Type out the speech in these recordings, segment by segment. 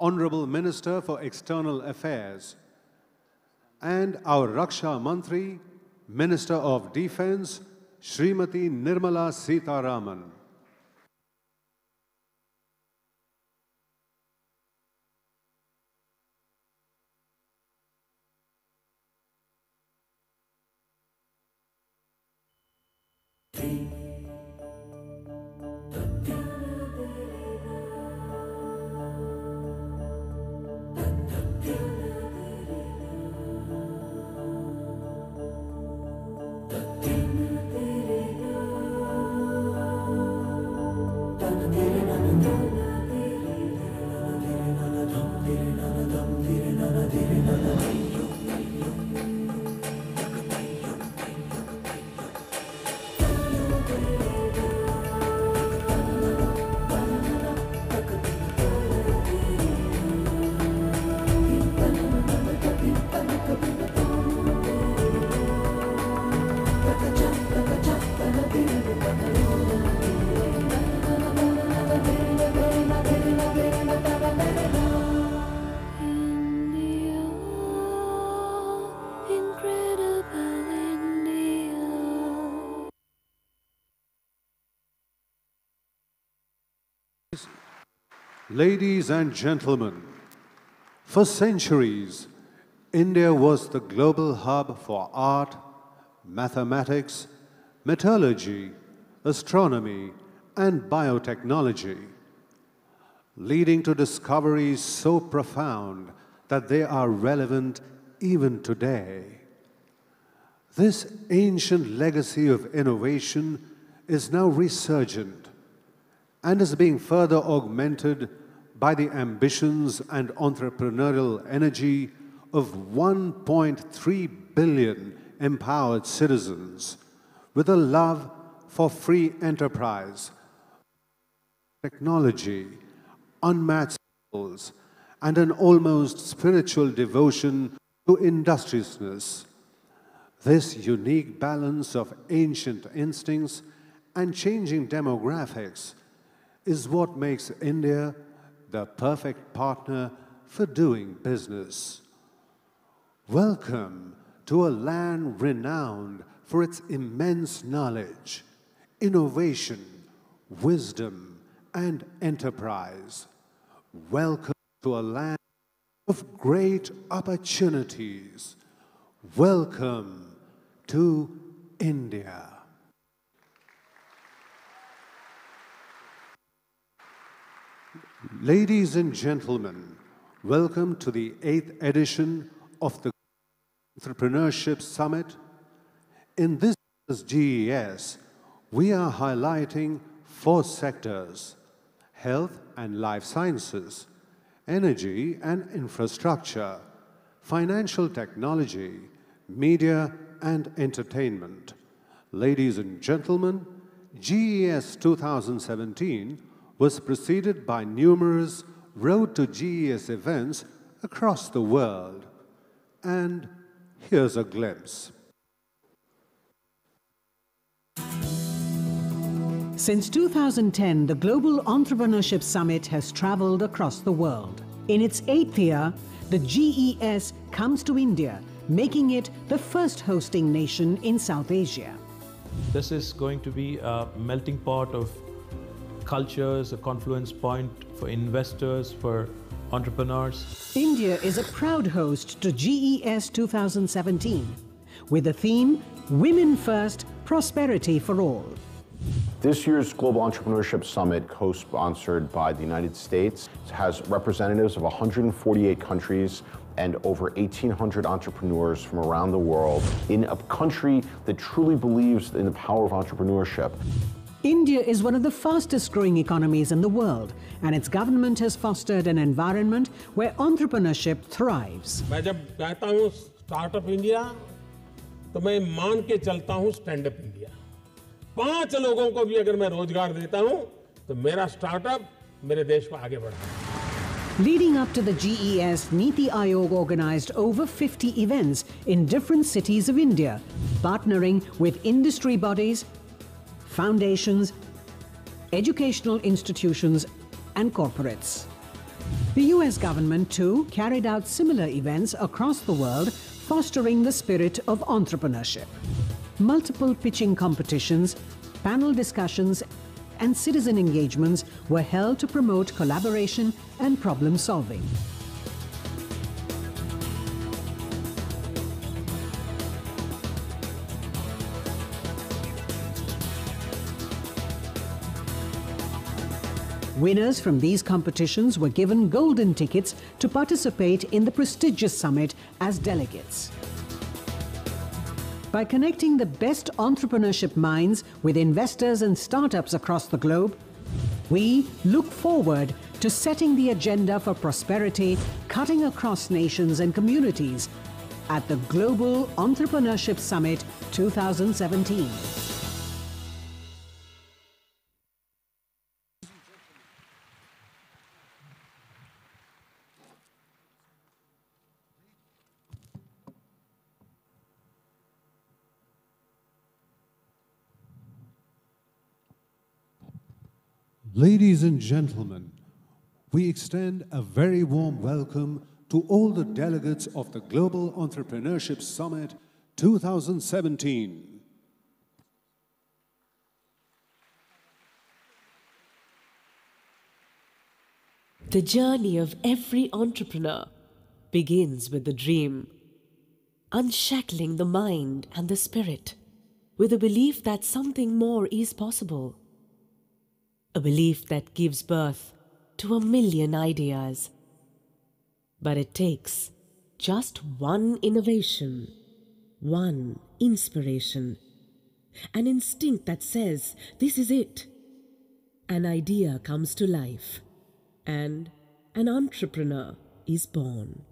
Honorable Minister for External Affairs, and our Raksha Mantri, Minister of Defense, Srimati Nirmala Sitharaman. Ladies and gentlemen, for centuries, India was the global hub for art, mathematics, metallurgy, astronomy, and biotechnology, leading to discoveries so profound that they are relevant even today. This ancient legacy of innovation is now resurgent and is being further augmented by the ambitions and entrepreneurial energy of 1.3 billion empowered citizens with a love for free enterprise, technology, unmatched skills, and an almost spiritual devotion to industriousness. This unique balance of ancient instincts and changing demographics is what makes India the perfect partner for doing business. Welcome to a land renowned for its immense knowledge, innovation, wisdom, and enterprise. Welcome to a land of great opportunities. Welcome to India. Ladies and gentlemen, welcome to the 8th edition of the Entrepreneurship Summit. In this year's GES, we are highlighting 4 sectors: health and life sciences, energy and infrastructure, financial technology, media and entertainment. Ladies and gentlemen, GES 2017 was preceded by numerous Road to GES events across the world. And here's a glimpse. Since 2010, the Global Entrepreneurship Summit has traveled across the world. In its 8th year, the GES comes to India, making it the first hosting nation in South Asia. This is going to be a melting pot of cultures, a confluence point for investors, for entrepreneurs. India is a proud host to GES 2017 with the theme Women First, Prosperity for All. This year's Global Entrepreneurship Summit, co-sponsored by the United States, has representatives of 148 countries and over 1,800 entrepreneurs from around the world in a country that truly believes in the power of entrepreneurship. India is one of the fastest growing economies in the world, and its government has fostered an environment where entrepreneurship thrives. मैं जब कहता हूँ startup India, तो मैं मान के चलता हूँ स्टैंड अप इंडिया। 5 लोगों को भी अगर मैं रोजगार देता हूँ, तो मेरा स्टार्टअप मेरे देश को आगे बढ़ाएगा। Leading up to the GES, Niti Aayog organized over 50 events in different cities of India, partnering with industry bodies, foundations, educational institutions, and corporates. The US government, too, carried out similar events across the world, fostering the spirit of entrepreneurship. Multiple pitching competitions, panel discussions, and citizen engagements were held to promote collaboration and problem solving. Winners from these competitions were given golden tickets to participate in the prestigious summit as delegates. By connecting the best entrepreneurship minds with investors and startups across the globe, we look forward to setting the agenda for prosperity, cutting across nations and communities at the Global Entrepreneurship Summit 2017. Ladies and gentlemen, we extend a very warm welcome to all the delegates of the Global Entrepreneurship Summit 2017. The journey of every entrepreneur begins with the dream, unshackling the mind and the spirit with a belief that something more is possible. A belief that gives birth to 1,000,000 ideas. But it takes just one innovation, one inspiration, an instinct that says, this is it. An idea comes to life, and an entrepreneur is born.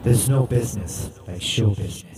There's no business like show business.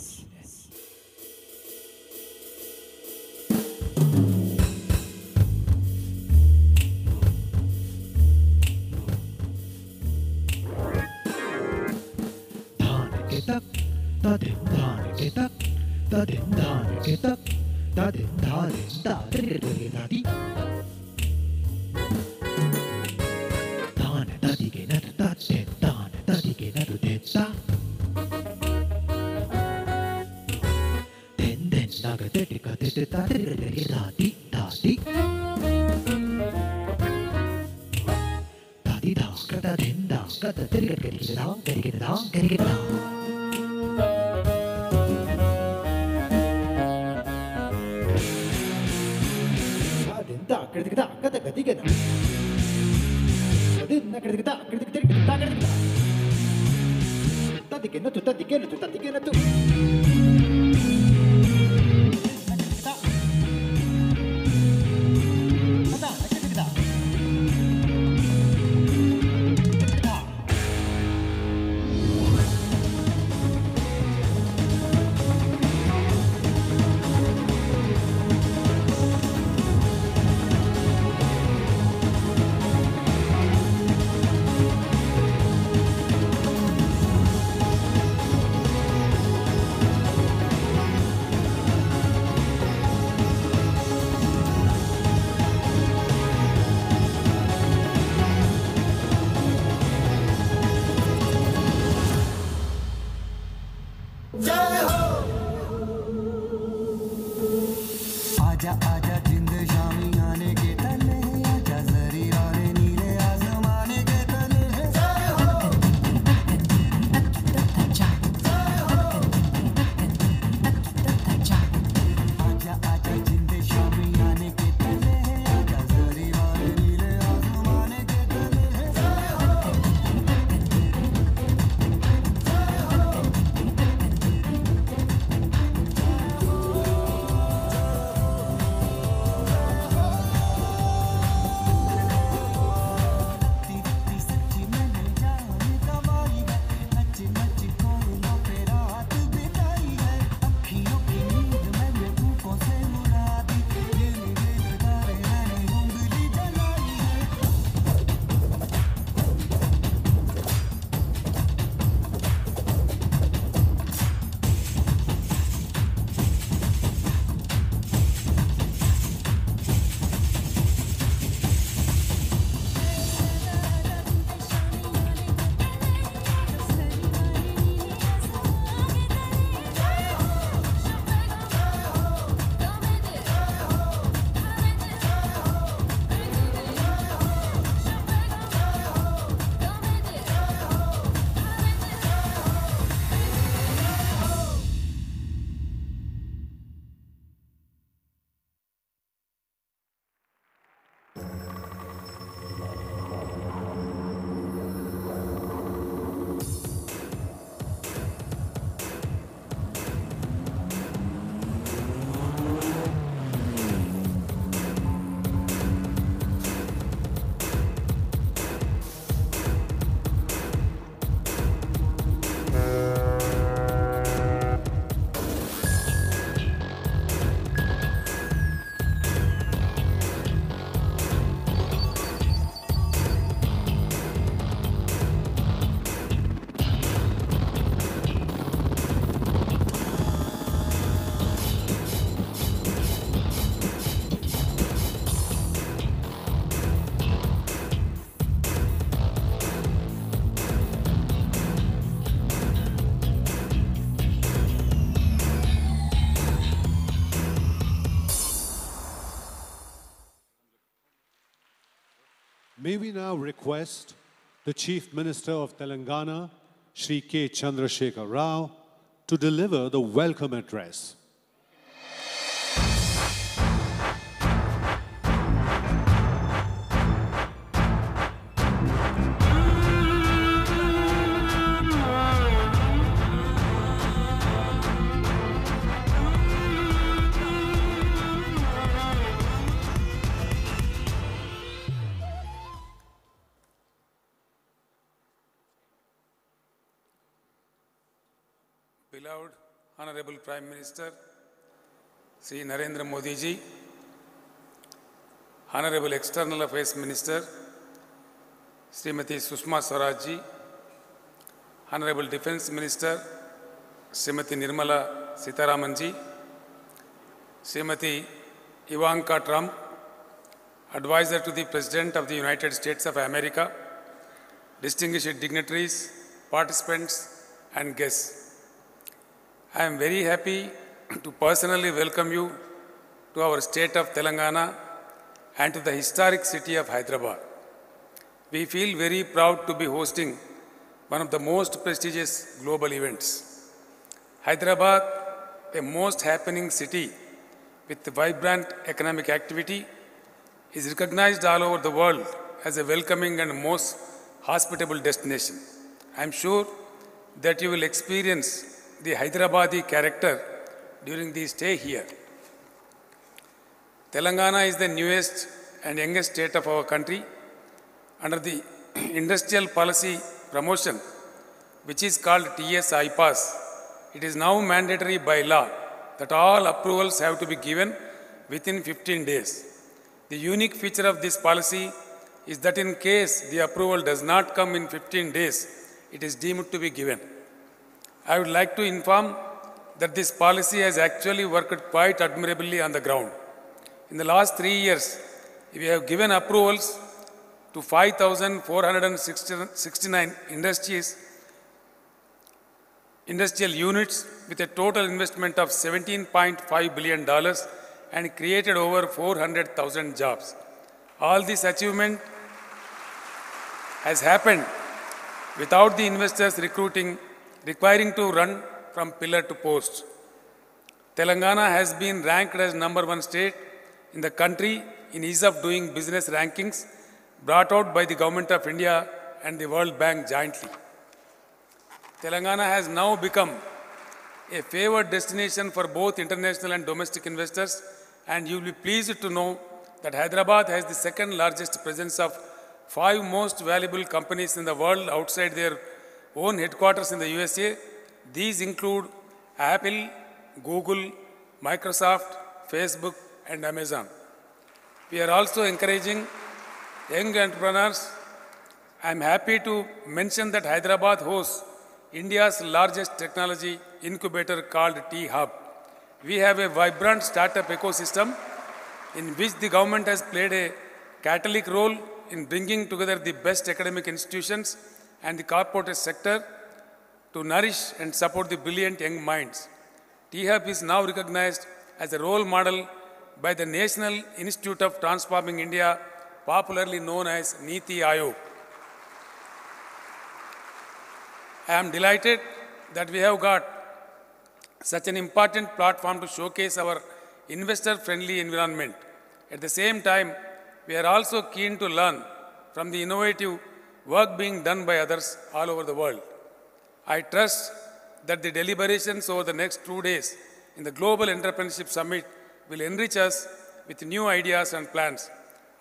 May we now request the Chief Minister of Telangana, Shri K. Chandrasekhar Rao, to deliver the welcome address. Beloved Honorable Prime Minister, Sri Narendra Modi ji, Honorable External Affairs Minister, Srimati Sushma Swaraj ji, Honorable Defence Minister, Srimati Nirmala Sitharaman ji, Srimati Ivanka Trump, Advisor to the President of the United States of America, distinguished dignitaries, participants and guests. I am very happy to personally welcome you to our state of Telangana and to the historic city of Hyderabad. We feel very proud to be hosting one of the most prestigious global events. Hyderabad, a most happening city with vibrant economic activity, is recognized all over the world as a welcoming and most hospitable destination. I am sure that you will experience the Hyderabadi character during the stay here. Telangana is the newest and youngest state of our country. Under the industrial policy promotion, which is called TS IPAS, it is now mandatory by law that all approvals have to be given within 15 days. The unique feature of this policy is that in case the approval does not come in 15 days, it is deemed to be given. I would like to inform that this policy has actually worked quite admirably on the ground. In the last 3 years, we have given approvals to 5,469 industrial units with a total investment of $17.5 billion and created over 400,000 jobs. All this achievement has happened without the investors requiring to run from pillar to post. Telangana has been ranked as #1 state in the country in ease of doing business rankings brought out by the Government of India and the World Bank jointly. Telangana has now become a favored destination for both international and domestic investors, and you will be pleased to know that Hyderabad has the second largest presence of 5 most valuable companies in the world outside their own headquarters in the USA. These include Apple, Google, Microsoft, Facebook, and Amazon. We are also encouraging young entrepreneurs. I am happy to mention that Hyderabad hosts India's largest technology incubator called T-Hub. We have a vibrant startup ecosystem in which the government has played a catalytic role in bringing together the best academic institutions and the corporate sector to nourish and support the brilliant young minds. T-Hub is now recognized as a role model by the National Institute of Transforming India, popularly known as Niti Aayog. I am delighted that we have got such an important platform to showcase our investor-friendly environment. At the same time, we are also keen to learn from the innovative work being done by others all over the world. I trust that the deliberations over the next 2 days in the Global Entrepreneurship Summit will enrich us with new ideas and plans.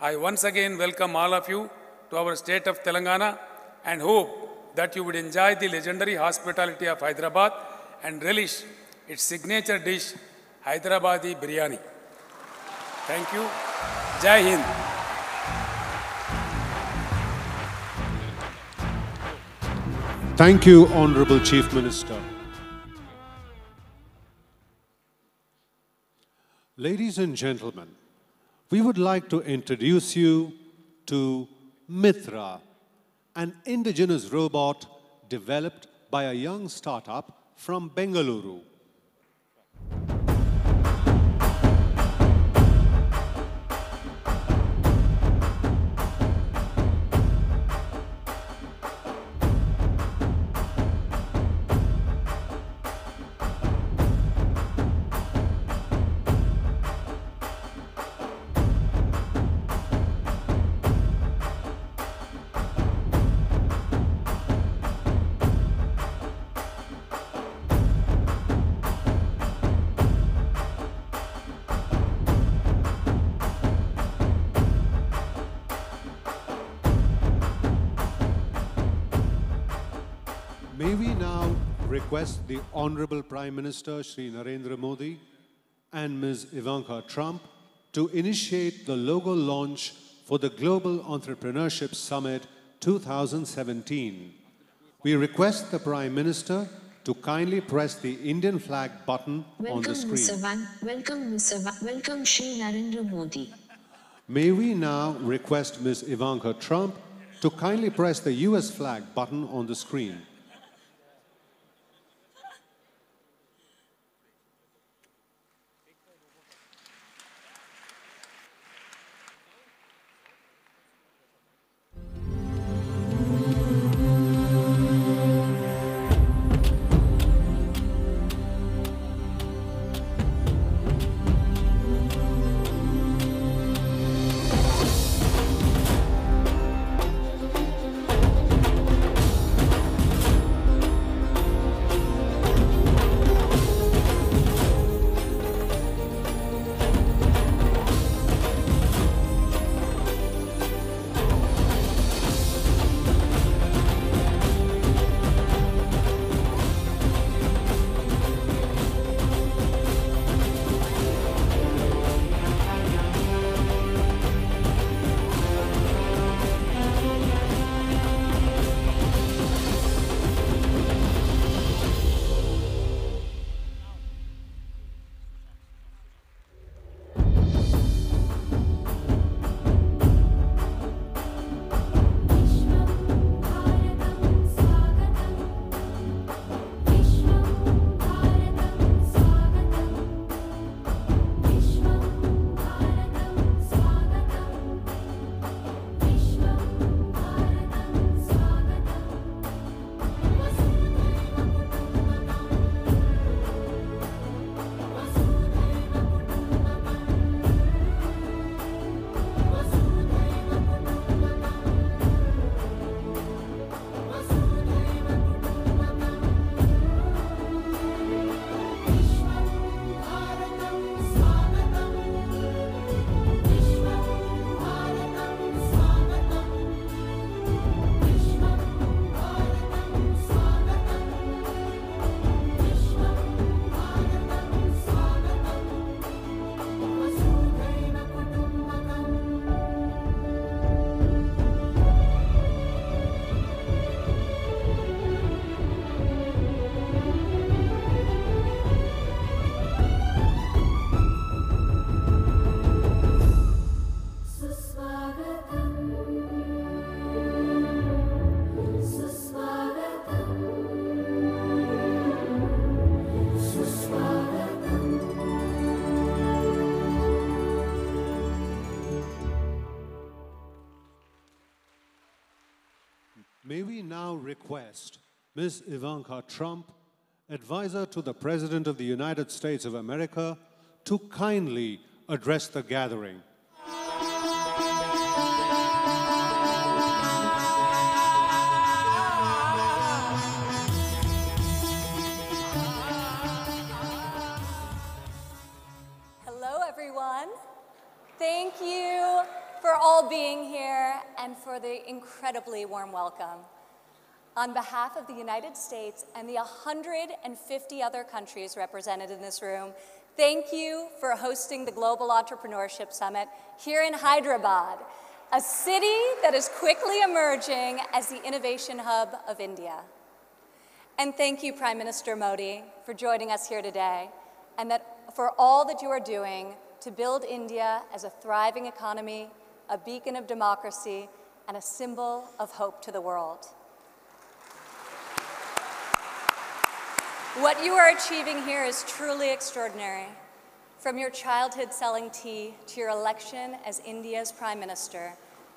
I once again welcome all of you to our state of Telangana and hope that you would enjoy the legendary hospitality of Hyderabad and relish its signature dish, Hyderabadi biryani. Thank you. Jai Hind. Thank you, Honorable Chief Minister. Ladies and gentlemen, we would like to introduce you to Mitra, an indigenous robot developed by a young startup from Bengaluru. May we now request the Honorable Prime Minister Shri Narendra Modi and Ms. Ivanka Trump to initiate the logo launch for the Global Entrepreneurship Summit 2017. We request the Prime Minister to kindly press the Indian flag button on the screen. Welcome Shri Narendra Modi. May we now request Ms. Ivanka Trump to kindly press the US flag button on the screen. May we now request Ms. Ivanka Trump, advisor to the President of the United States of America, to kindly address the gathering. Hello, everyone. Thank you for all being here and for the incredibly warm welcome. On behalf of the United States and the 150 other countries represented in this room, thank you for hosting the Global Entrepreneurship Summit here in Hyderabad, a city that is quickly emerging as the innovation hub of India. And thank you, Prime Minister Modi, for joining us here today, and for all that you are doing to build India as a thriving economy, a beacon of democracy, and a symbol of hope to the world. What you are achieving here is truly extraordinary. From your childhood selling tea to your election as India's Prime Minister,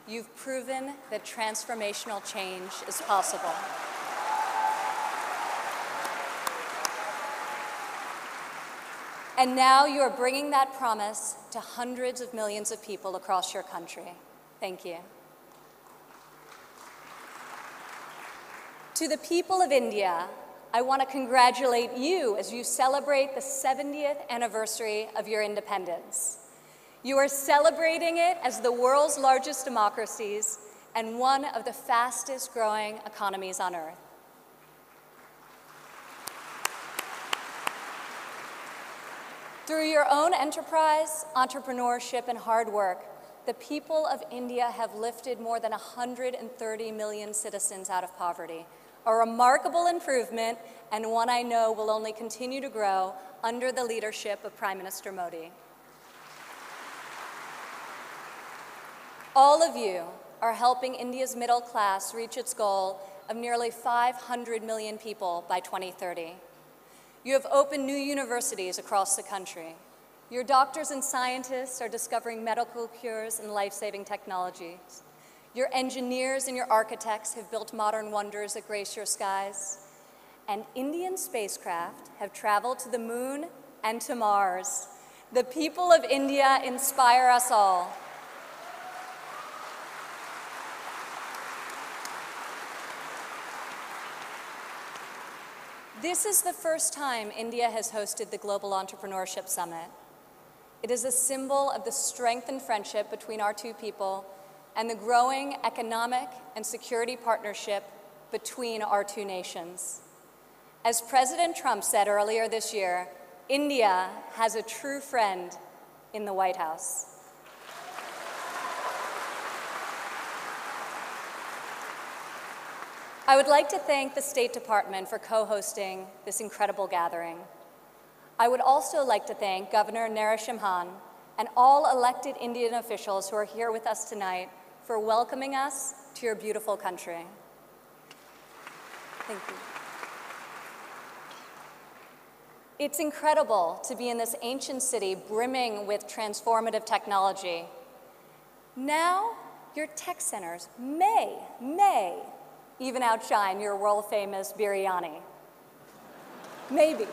you've proven that transformational change is possible. And now you are bringing that promise to hundreds of millions of people across your country. Thank you. To the people of India, I want to congratulate you as you celebrate the 70th anniversary of your independence. You are celebrating it as the world's largest democracies and one of the fastest growing economies on earth. Through your own enterprise, entrepreneurship, and hard work, the people of India have lifted more than 130 million citizens out of poverty, a remarkable improvement and one I know will only continue to grow under the leadership of Prime Minister Modi. All of you are helping India's middle class reach its goal of nearly 500 million people by 2030. You have opened new universities across the country. Your doctors and scientists are discovering medical cures and life-saving technologies. Your engineers and your architects have built modern wonders that grace your skies. And Indian spacecraft have traveled to the moon and to Mars. The people of India inspire us all. This is the first time India has hosted the Global Entrepreneurship Summit. It is a symbol of the strength and friendship between our two people and the growing economic and security partnership between our two nations. As President Trump said earlier this year, India has a true friend in the White House. I would like to thank the State Department for co-hosting this incredible gathering. I would also like to thank Governor Narendra and all elected Indian officials who are here with us tonight for welcoming us to your beautiful country. Thank you. It's incredible to be in this ancient city brimming with transformative technology. Now, your tech centers may even outshine your world-famous biryani. Maybe.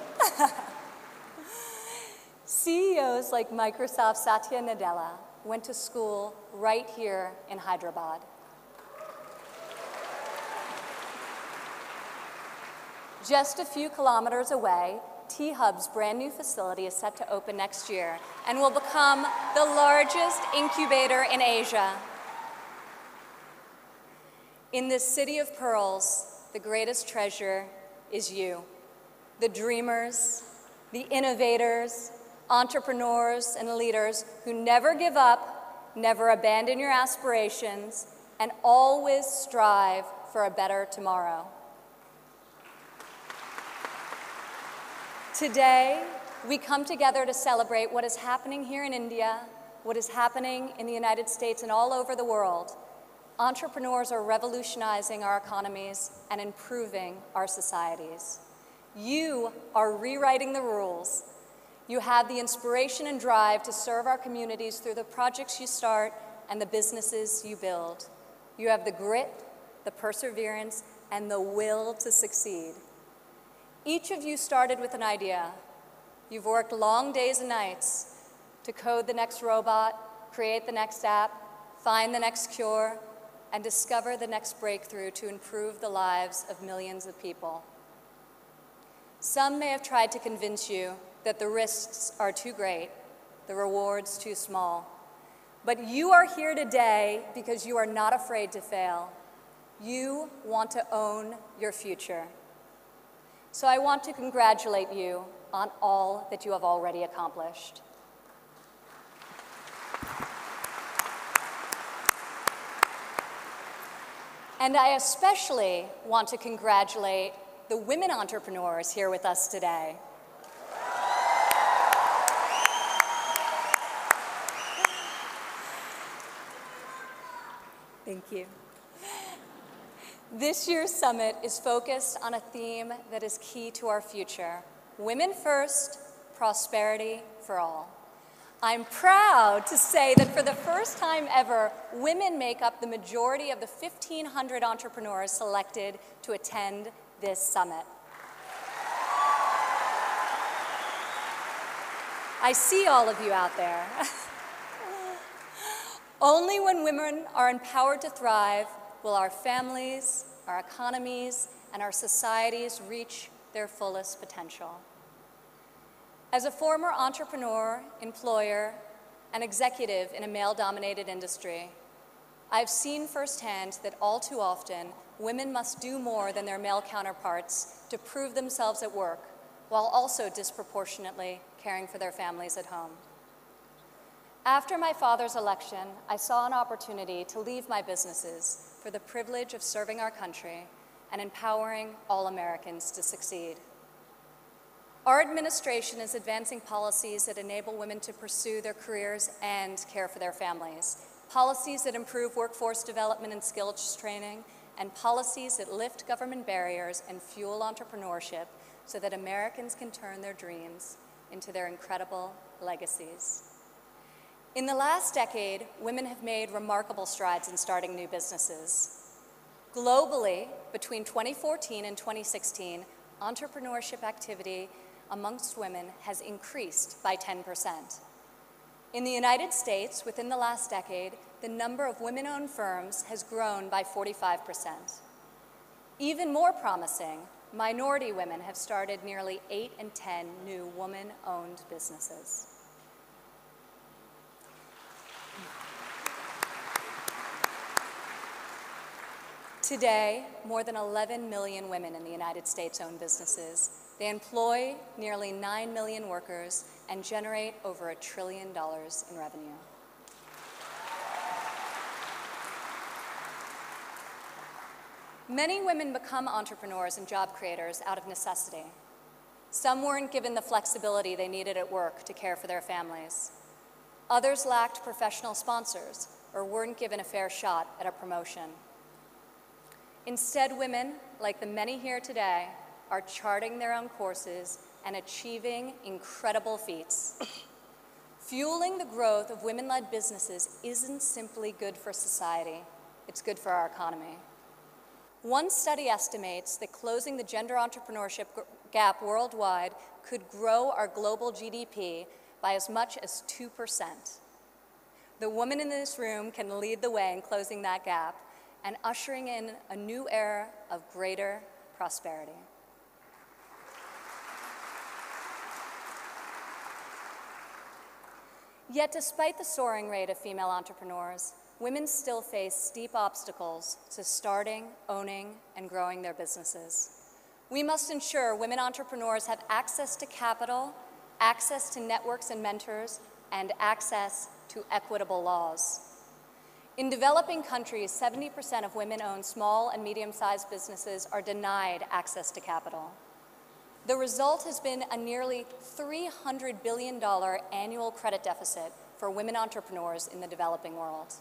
CEOs like Microsoft's Satya Nadella went to school right here in Hyderabad. Just a few kilometers away, T-Hub's brand new facility is set to open next year and will become the largest incubator in Asia. In this city of pearls, the greatest treasure is you, the dreamers, the innovators, entrepreneurs, and leaders who never give up, never abandon your aspirations, and always strive for a better tomorrow. Today, we come together to celebrate what is happening here in India, what is happening in the United States and all over the world. Entrepreneurs are revolutionizing our economies and improving our societies. You are rewriting the rules. You have the inspiration and drive to serve our communities through the projects you start and the businesses you build. You have the grit, the perseverance, and the will to succeed. Each of you started with an idea. You've worked long days and nights to code the next robot, create the next app, find the next cure, and discover the next breakthrough to improve the lives of millions of people. Some may have tried to convince you that the risks are too great, the rewards too small. But you are here today because you are not afraid to fail. You want to own your future. So I want to congratulate you on all that you have already accomplished. And I especially want to congratulate the women entrepreneurs here with us today. Thank you. This year's summit is focused on a theme that is key to our future: women first, prosperity for all. I'm proud to say that for the first time ever, women make up the majority of the 1,500 entrepreneurs selected to attend this summit. I see all of you out there. Only when women are empowered to thrive will our families, our economies, and our societies reach their fullest potential. As a former entrepreneur, employer, and executive in a male-dominated industry, I've seen firsthand that all too often, women must do more than their male counterparts to prove themselves at work, while also disproportionately caring for their families at home. After my father's election, I saw an opportunity to leave my businesses for the privilege of serving our country and empowering all Americans to succeed. Our administration is advancing policies that enable women to pursue their careers and care for their families, policies that improve workforce development and skills training, and policies that lift government barriers and fuel entrepreneurship so that Americans can turn their dreams into their incredible legacies. In the last decade, women have made remarkable strides in starting new businesses. Globally, between 2014 and 2016, entrepreneurship activity amongst women has increased by 10%. In the United States, within the last decade, the number of women-owned firms has grown by 45%. Even more promising, minority women have started nearly 8 in 10 new woman-owned businesses. Today, more than 11 million women in the United States own businesses. They employ nearly 9 million workers and generate over $1 trillion in revenue. Many women become entrepreneurs and job creators out of necessity. Some weren't given the flexibility they needed at work to care for their families. Others lacked professional sponsors or weren't given a fair shot at a promotion. Instead, women, like the many here today, are charting their own courses and achieving incredible feats. Fueling the growth of women-led businesses isn't simply good for society, it's good for our economy. One study estimates that closing the gender entrepreneurship gap worldwide could grow our global GDP by as much as 2%. The woman in this room can lead the way in closing that gap and ushering in a new era of greater prosperity. Yet despite the soaring rate of female entrepreneurs, women still face steep obstacles to starting, owning, and growing their businesses. We must ensure women entrepreneurs have access to capital, access to networks and mentors, and access to equitable laws. In developing countries, 70% of women-owned small and medium-sized businesses are denied access to capital. The result has been a nearly $300 billion annual credit deficit for women entrepreneurs in the developing world.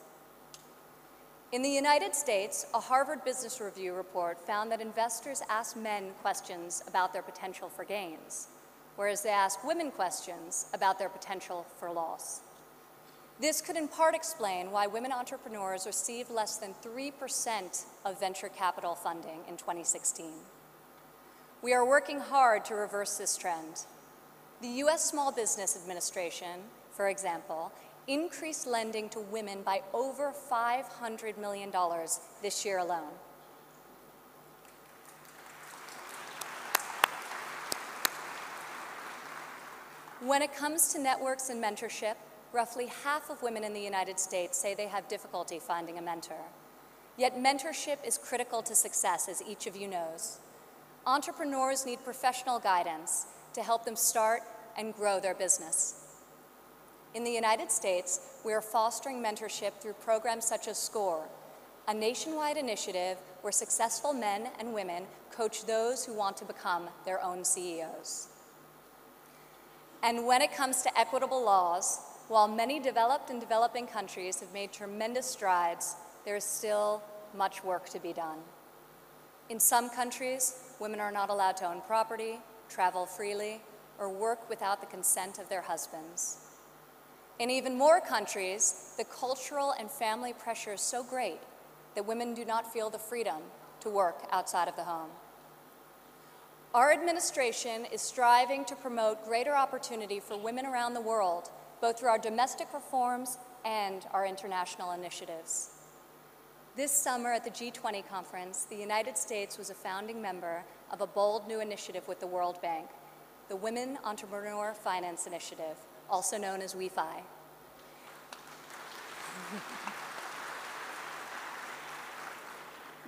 In the United States, a Harvard Business Review report found that investors ask men questions about their potential for gains, whereas they ask women questions about their potential for loss. This could in part explain why women entrepreneurs received less than 3% of venture capital funding in 2016. We are working hard to reverse this trend. The U.S. Small Business Administration, for example, increased lending to women by over $500 million this year alone. When it comes to networks and mentorship, roughly half of women in the United States say they have difficulty finding a mentor. Yet mentorship is critical to success, as each of you knows. Entrepreneurs need professional guidance to help them start and grow their business. In the United States, we are fostering mentorship through programs such as SCORE, a nationwide initiative where successful men and women coach those who want to become their own CEOs. And when it comes to equitable laws, while many developed and developing countries have made tremendous strides, there is still much work to be done. In some countries, women are not allowed to own property, travel freely, or work without the consent of their husbands. In even more countries, the cultural and family pressure is so great that women do not feel the freedom to work outside of the home. Our administration is striving to promote greater opportunity for women around the world, both through our domestic reforms and our international initiatives. This summer at the G20 conference, the United States was a founding member of a bold new initiative with the World Bank, the Women Entrepreneur Finance Initiative, also known as WEFI.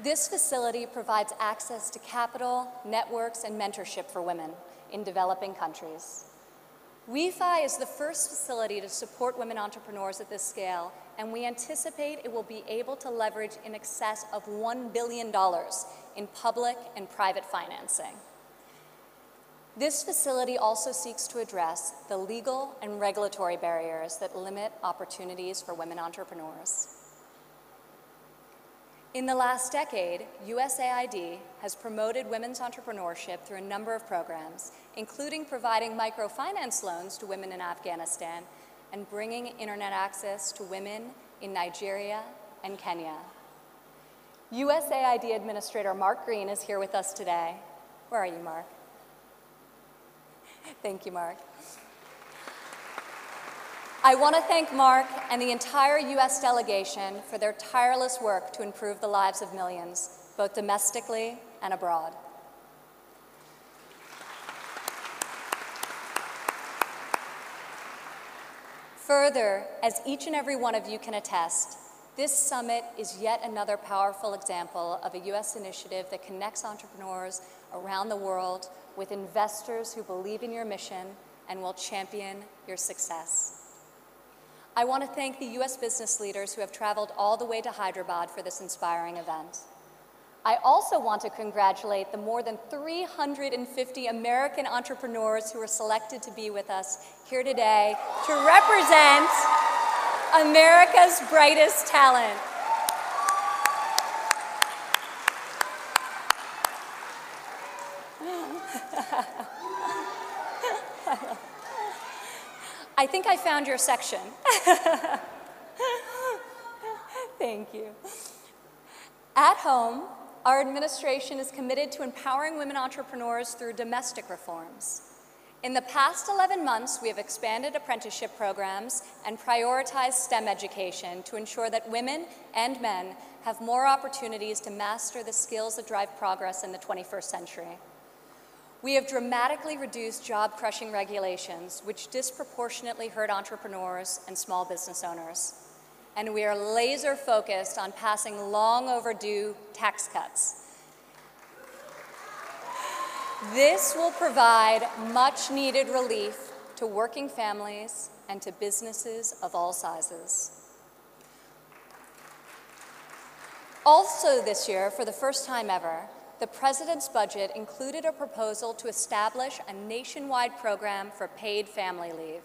This facility provides access to capital, networks, and mentorship for women in developing countries. WeFi is the first facility to support women entrepreneurs at this scale, and we anticipate it will be able to leverage in excess of $1 billion in public and private financing. This facility also seeks to address the legal and regulatory barriers that limit opportunities for women entrepreneurs. In the last decade, USAID has promoted women's entrepreneurship through a number of programs, including providing microfinance loans to women in Afghanistan and bringing internet access to women in Nigeria and Kenya. USAID Administrator Mark Green is here with us today. Where are you, Mark? Thank you, Mark. I want to thank Mark and the entire U.S. delegation for their tireless work to improve the lives of millions, both domestically and abroad. Further, as each and every one of you can attest, this summit is yet another powerful example of a U.S. initiative that connects entrepreneurs around the world with investors who believe in your mission and will champion your success. I want to thank the U.S. business leaders who have traveled all the way to Hyderabad for this inspiring event. I also want to congratulate the more than 350 American entrepreneurs who were selected to be with us here today to represent America's brightest talent. I think I found your section. Thank you. At home, our administration is committed to empowering women entrepreneurs through domestic reforms. In the past 11 months, we have expanded apprenticeship programs and prioritized STEM education to ensure that women and men have more opportunities to master the skills that drive progress in the 21st century. We have dramatically reduced job-crushing regulations, which disproportionately hurt entrepreneurs and small business owners. And we are laser-focused on passing long-overdue tax cuts. This will provide much-needed relief to working families and to businesses of all sizes. Also this year, for the first time ever, the President's budget included a proposal to establish a nationwide program for paid family leave.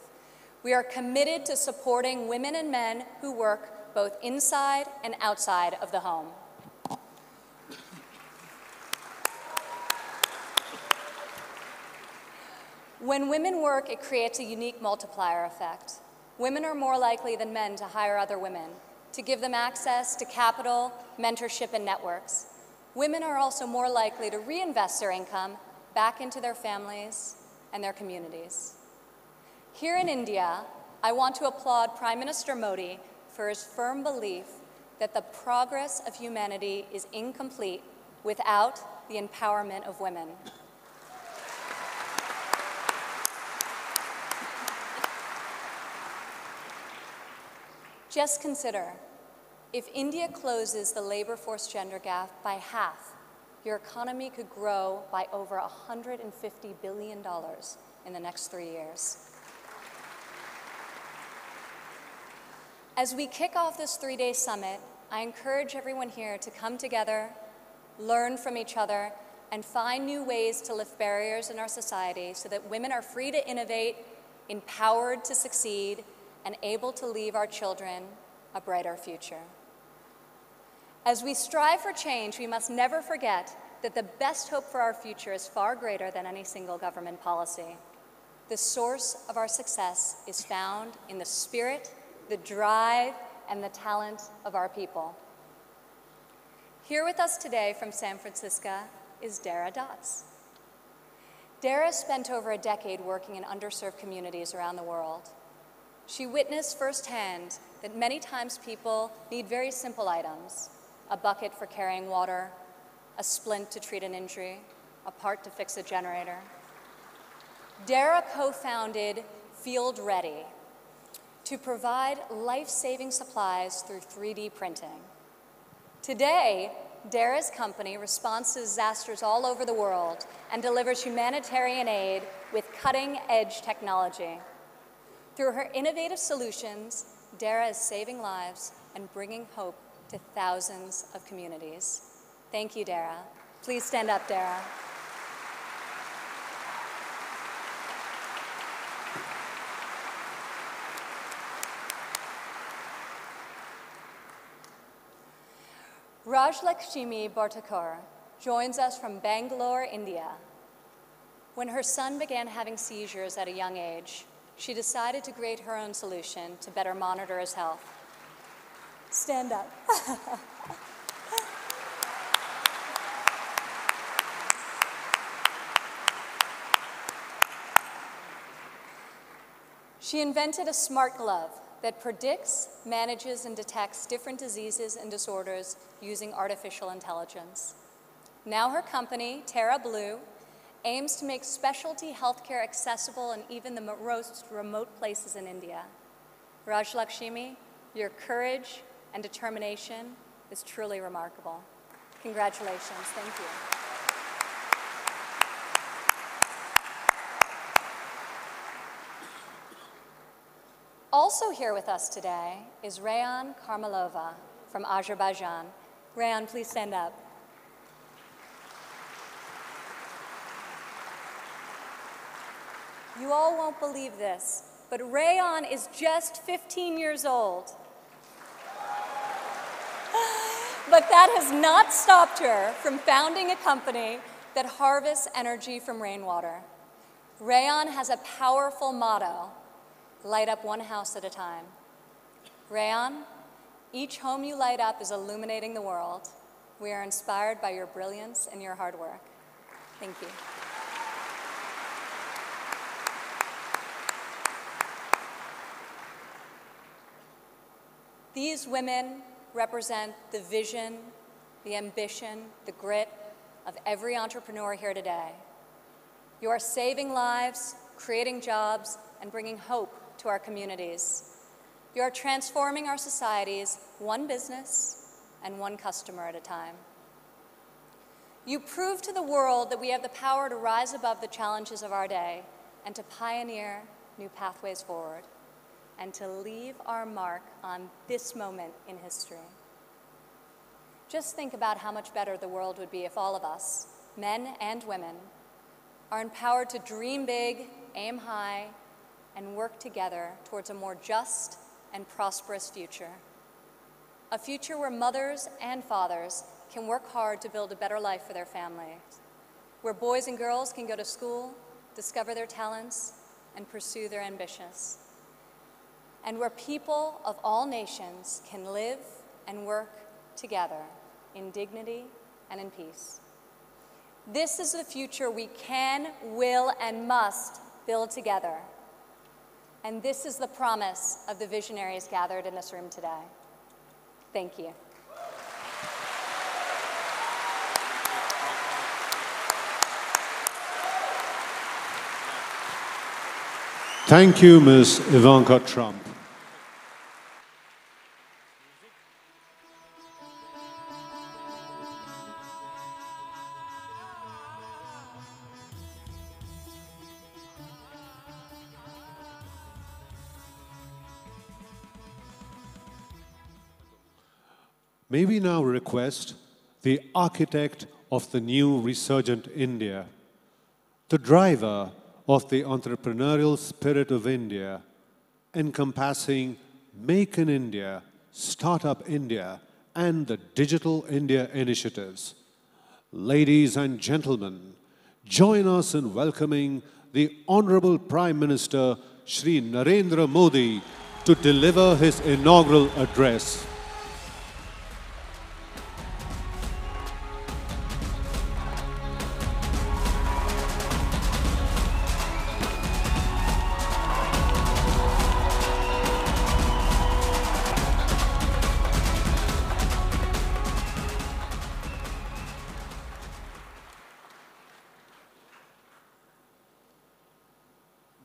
We are committed to supporting women and men who work both inside and outside of the home. When women work, it creates a unique multiplier effect. Women are more likely than men to hire other women, to give them access to capital, mentorship, and networks. Women are also more likely to reinvest their income back into their families and their communities. Here in India, I want to applaud Prime Minister Modi for his firm belief that the progress of humanity is incomplete without the empowerment of women. Just consider, if India closes the labor force gender gap by half, your economy could grow by over $150 billion in the next 3 years. As we kick off this 3-day summit, I encourage everyone here to come together, learn from each other, and find new ways to lift barriers in our society so that women are free to innovate, empowered to succeed, and able to leave our children a brighter future. As we strive for change, we must never forget that the best hope for our future is far greater than any single government policy. The source of our success is found in the spirit, the drive, and the talent of our people. Here with us today from San Francisco is Dara Dotz. Dara spent over a decade working in underserved communities around the world. She witnessed firsthand that many times people need very simple items: a bucket for carrying water, a splint to treat an injury, a part to fix a generator. Dara co-founded Field Ready to provide life-saving supplies through 3D printing. Today, Dara's company responds to disasters all over the world and delivers humanitarian aid with cutting-edge technology. Through her innovative solutions, Dara is saving lives and bringing hope to thousands of communities. Thank you, Dara. Please stand up, Dara. Rajlakshmi Bhartakar joins us from Bangalore, India. When her son began having seizures at a young age, she decided to create her own solution to better monitor his health. Stand up. She invented a smart glove that predicts, manages, and detects different diseases and disorders using artificial intelligence. Now her company, Terra Blue, aims to make specialty healthcare accessible in even the most remote places in India. Rajlakshmi, your courage and determination is truly remarkable. Congratulations, thank you. Also here with us today is Rayan Karmalova from Azerbaijan. Rayan, please stand up. You all won't believe this, but Rayan is just 15 years old. But that has not stopped her from founding a company that harvests energy from rainwater. Rayan has a powerful motto: light up one house at a time. Rayan, each home you light up is illuminating the world. We are inspired by your brilliance and your hard work. Thank you. These women represent the vision, the ambition, the grit of every entrepreneur here today. You are saving lives, creating jobs, and bringing hope to our communities. You are transforming our societies one business and one customer at a time. You prove to the world that we have the power to rise above the challenges of our day and to pioneer new pathways forward and to leave our mark on this moment in history. Just think about how much better the world would be if all of us, men and women, are empowered to dream big, aim high, and work together towards a more just and prosperous future. A future where mothers and fathers can work hard to build a better life for their families, where boys and girls can go to school, discover their talents, and pursue their ambitions, and where people of all nations can live and work together in dignity and in peace. This is the future we can, will, and must build together. And this is the promise of the visionaries gathered in this room today. Thank you. Thank you, Ms. Ivanka Trump. May we now request the architect of the new resurgent India, the driver of the entrepreneurial spirit of India, encompassing Make in India, Startup India, and the Digital India initiatives. Ladies and gentlemen, join us in welcoming the Honorable Prime Minister Shri Narendra Modi to deliver his inaugural address.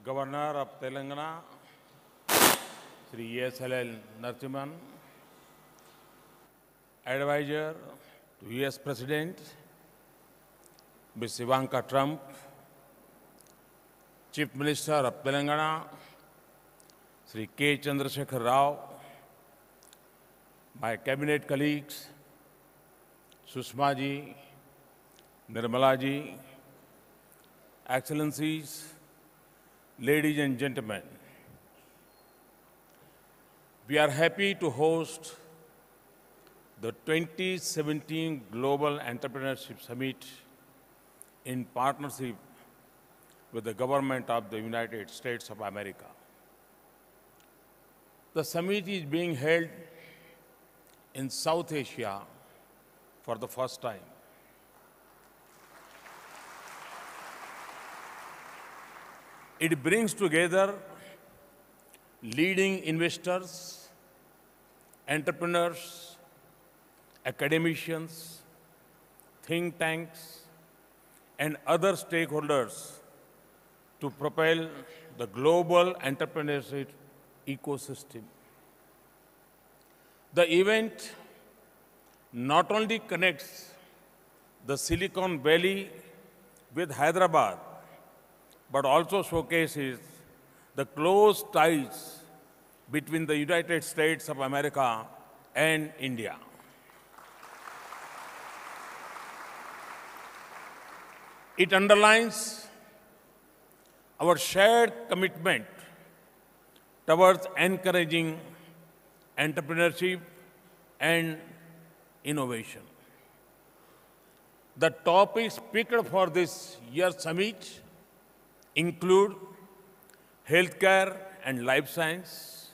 Governor of Telangana, Shri ESLL Narasimhan, Advisor to US President, Ms. Ivanka Trump, Chief Minister of Telangana, Sri K. Chandrasekhar Rao, my cabinet colleagues, Sushma ji, Nirmala ji, Excellencies, ladies and gentlemen, we are happy to host the 2017 Global Entrepreneurship Summit in partnership with the government of the United States of America. The summit is being held in South Asia for the first time. It brings together leading investors, entrepreneurs, academicians, think tanks, and other stakeholders to propel the global entrepreneurship ecosystem. The event not only connects the Silicon Valley with Hyderabad, but also showcases the close ties between the United States of America and India. It underlines our shared commitment towards encouraging entrepreneurship and innovation. The topics picked for this year's summit include healthcare and life science,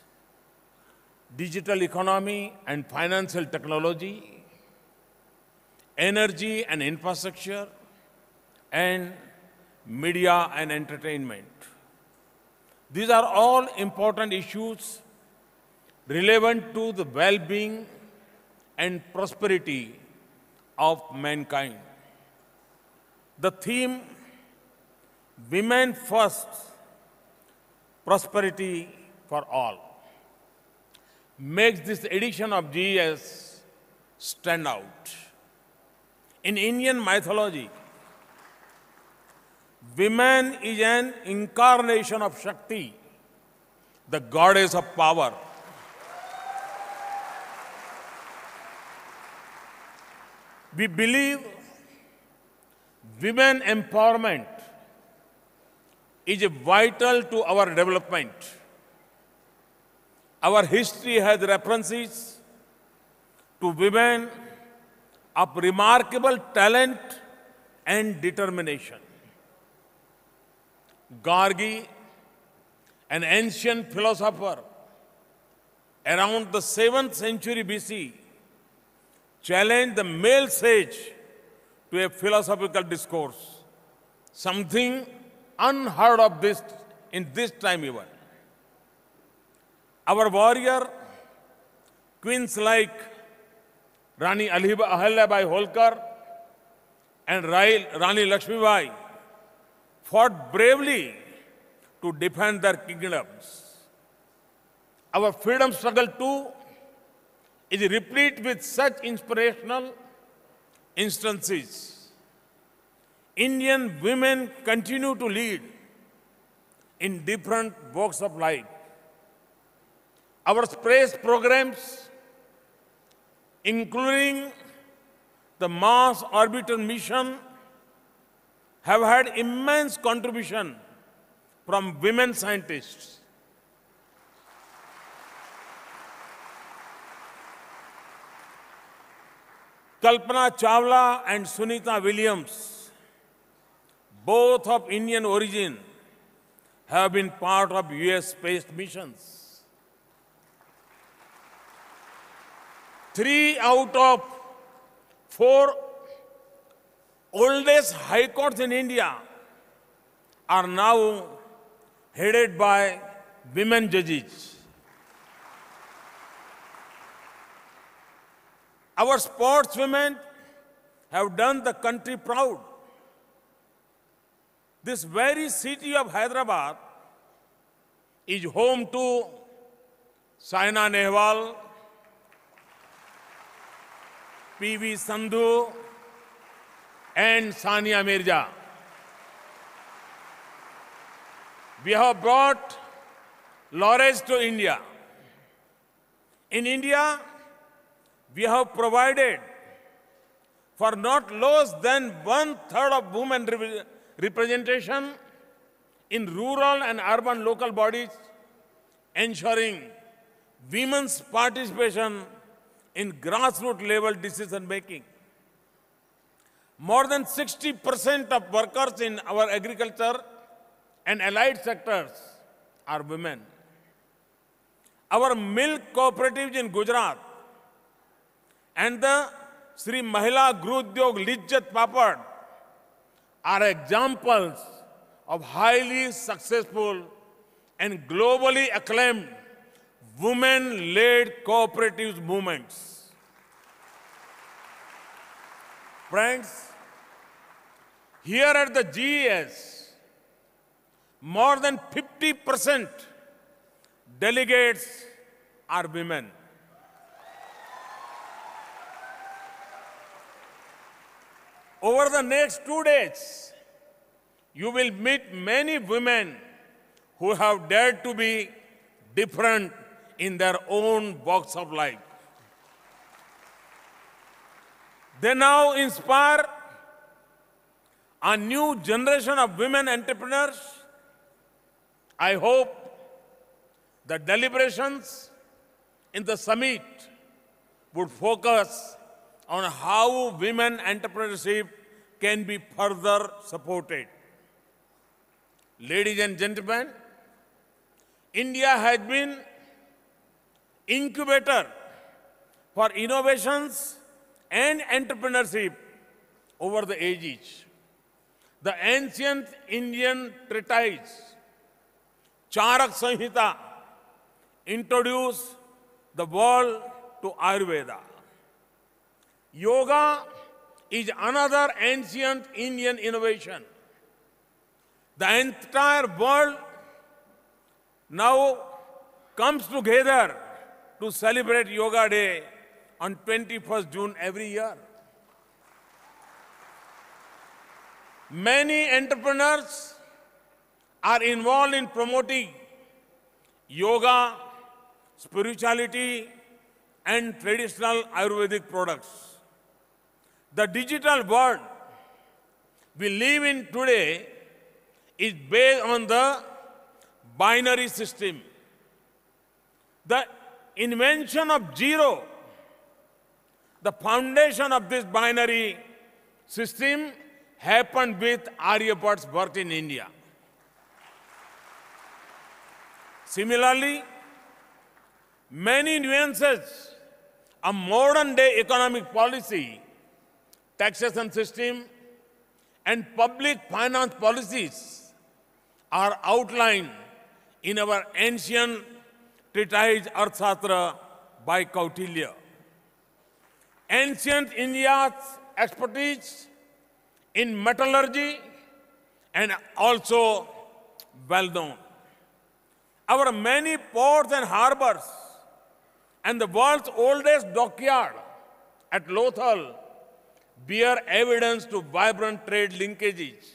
digital economy and financial technology, energy and infrastructure, and media and entertainment. These are all important issues relevant to the well-being and prosperity of mankind. The theme, Women First, Prosperity for All, makes this edition of GES stand out. In Indian mythology, woman is an incarnation of Shakti, the goddess of power. We believe women empowerment is vital to our development. Our history has references to women of remarkable talent and determination. Gargi, an ancient philosopher around the 7th century BC, challenged the male sage to a philosophical discourse, something unheard of this in this time even. Our warrior queens like Rani Ahilyabai Holkar and Rani Lakshmibai fought bravely to defend their kingdoms. Our freedom struggle too is replete with such inspirational instances. Indian women continue to lead in different walks of life. Our space programs, including the Mars Orbiter mission, have had immense contribution from women scientists. Kalpana Chawla and Sunita Williams, both of Indian origin, have been part of US space missions. 3 out of 4 oldest high courts in India are now headed by women judges. Our sportswomen have done the country proud. This very city of Hyderabad is home to Saina Nehwal, PV Sandhu, and Sania Mirza. We have brought laureates to India. In India, we have provided for not less than 1/3 of women representation in rural and urban local bodies, ensuring women's participation in grassroots level decision making. More than 60% of workers in our agriculture and allied sectors are women. Our milk cooperatives in Gujarat and the Sri Mahila Grudyog Lijjat Papad are examples of highly successful and globally acclaimed women-led cooperative movements. Friends, here at the GES, more than 50% delegates are women. Over the next 2 days, you will meet many women who have dared to be different in their own walks of life. They now inspire a new generation of women entrepreneurs. I hope the deliberations in the summit would focus on how women entrepreneurship can be further supported. Ladies and gentlemen, India has been incubator for innovations and entrepreneurship over the ages. The ancient Indian treatise, Charak Samhita, introduced the world to Ayurveda. Yoga is another ancient Indian innovation. The entire world now comes together to celebrate Yoga Day on 21st June every year. Many entrepreneurs are involved in promoting yoga, spirituality, and traditional Ayurvedic products. The digital world we live in today is based on the binary system. The invention of zero, the foundation of this binary system, happened with Aryabhat's birth in India. Similarly, many nuances of modern-day economic policy, taxation system, and public finance policies are outlined in our ancient treatise Arthashastra by Kautilya. Ancient India's expertise in metallurgy and also well known. Our many ports and harbors and the world's oldest dockyard at Lothal bear evidence to vibrant trade linkages.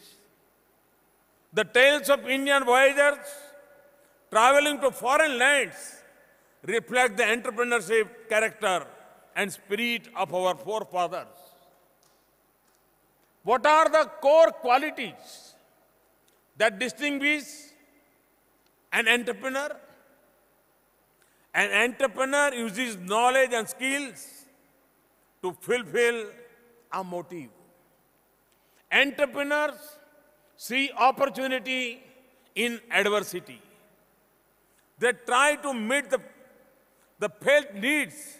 The tales of Indian voyagers traveling to foreign lands reflect the entrepreneurship character and spirit of our forefathers. What are the core qualities that distinguish an entrepreneur? An entrepreneur uses knowledge and skills to fulfill a motive. Entrepreneurs see opportunity in adversity. They try to meet the felt needs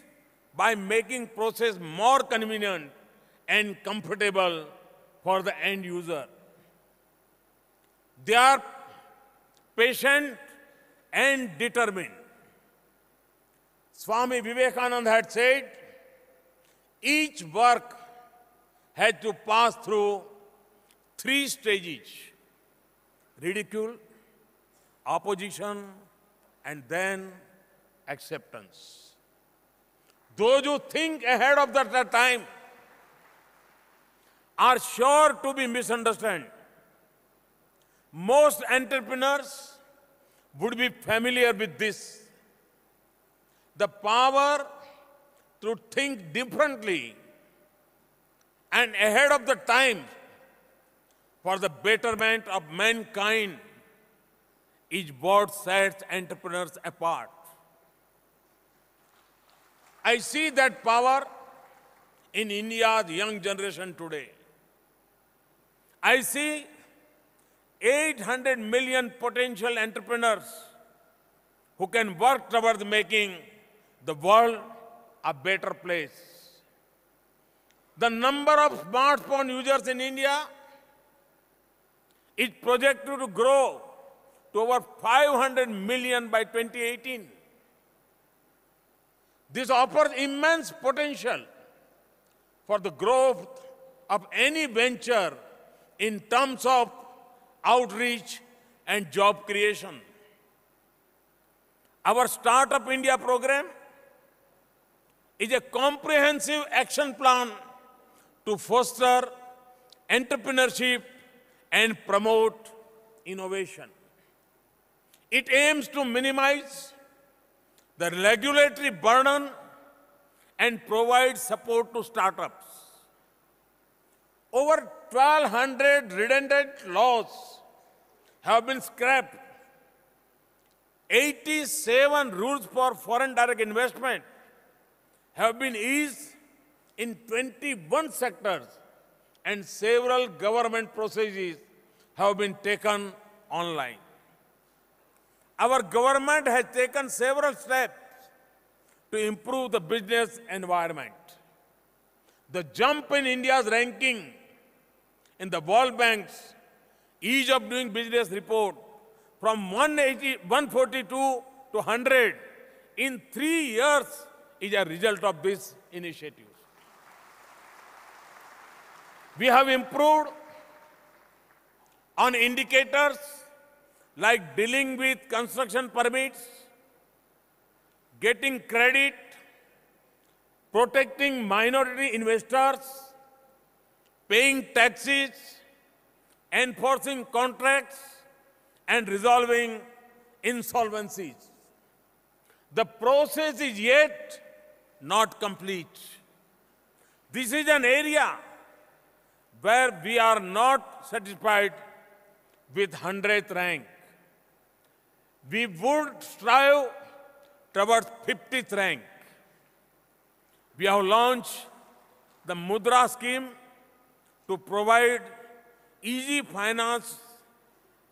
by making process more convenient and comfortable for the end user. They are patient and determined. Swami Vivekananda had said, each work has to pass through 3 stages: ridicule, opposition, and then acceptance. Those who think ahead of that time are sure to be misunderstood. Most entrepreneurs would be familiar with this. The power to think differently and ahead of the time for the betterment of mankind is what sets entrepreneurs apart. I see that power in India's young generation today. I see 800 million potential entrepreneurs who can work towards making the world a better place. The number of smartphone users in India is projected to grow to over 500 million by 2018. This offers immense potential for the growth of any venture in terms of outreach and job creation. Our Startup India program is a comprehensive action plan to foster entrepreneurship and promote innovation. It aims to minimize the regulatory burden and provide support to startups. Over 1,200 redundant laws have been scrapped. 87 rules for foreign direct investment have been eased in 21 sectors, and several government processes have been taken online. Our government has taken several steps to improve the business environment. The jump in India's ranking in the World Bank's Ease of Doing Business report from 142 to 100 in 3 years is a result of this initiative. We have improved on indicators like dealing with construction permits, getting credit, protecting minority investors, paying taxes, enforcing contracts, and resolving insolvencies. The process is yet not complete. This is an area where we are not satisfied with 100th rank. We would strive towards 50th rank. We have launched the Mudra scheme to provide easy finance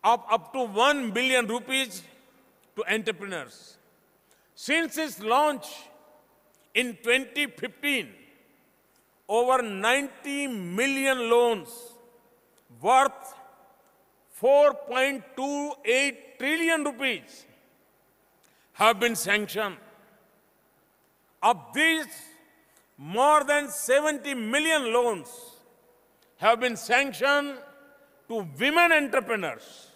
of up to 1 billion rupees to entrepreneurs. Since its launch in 2015, over 90 million loans worth 4.28 trillion rupees have been sanctioned. Of these, more than 70 million loans have been sanctioned to women entrepreneurs.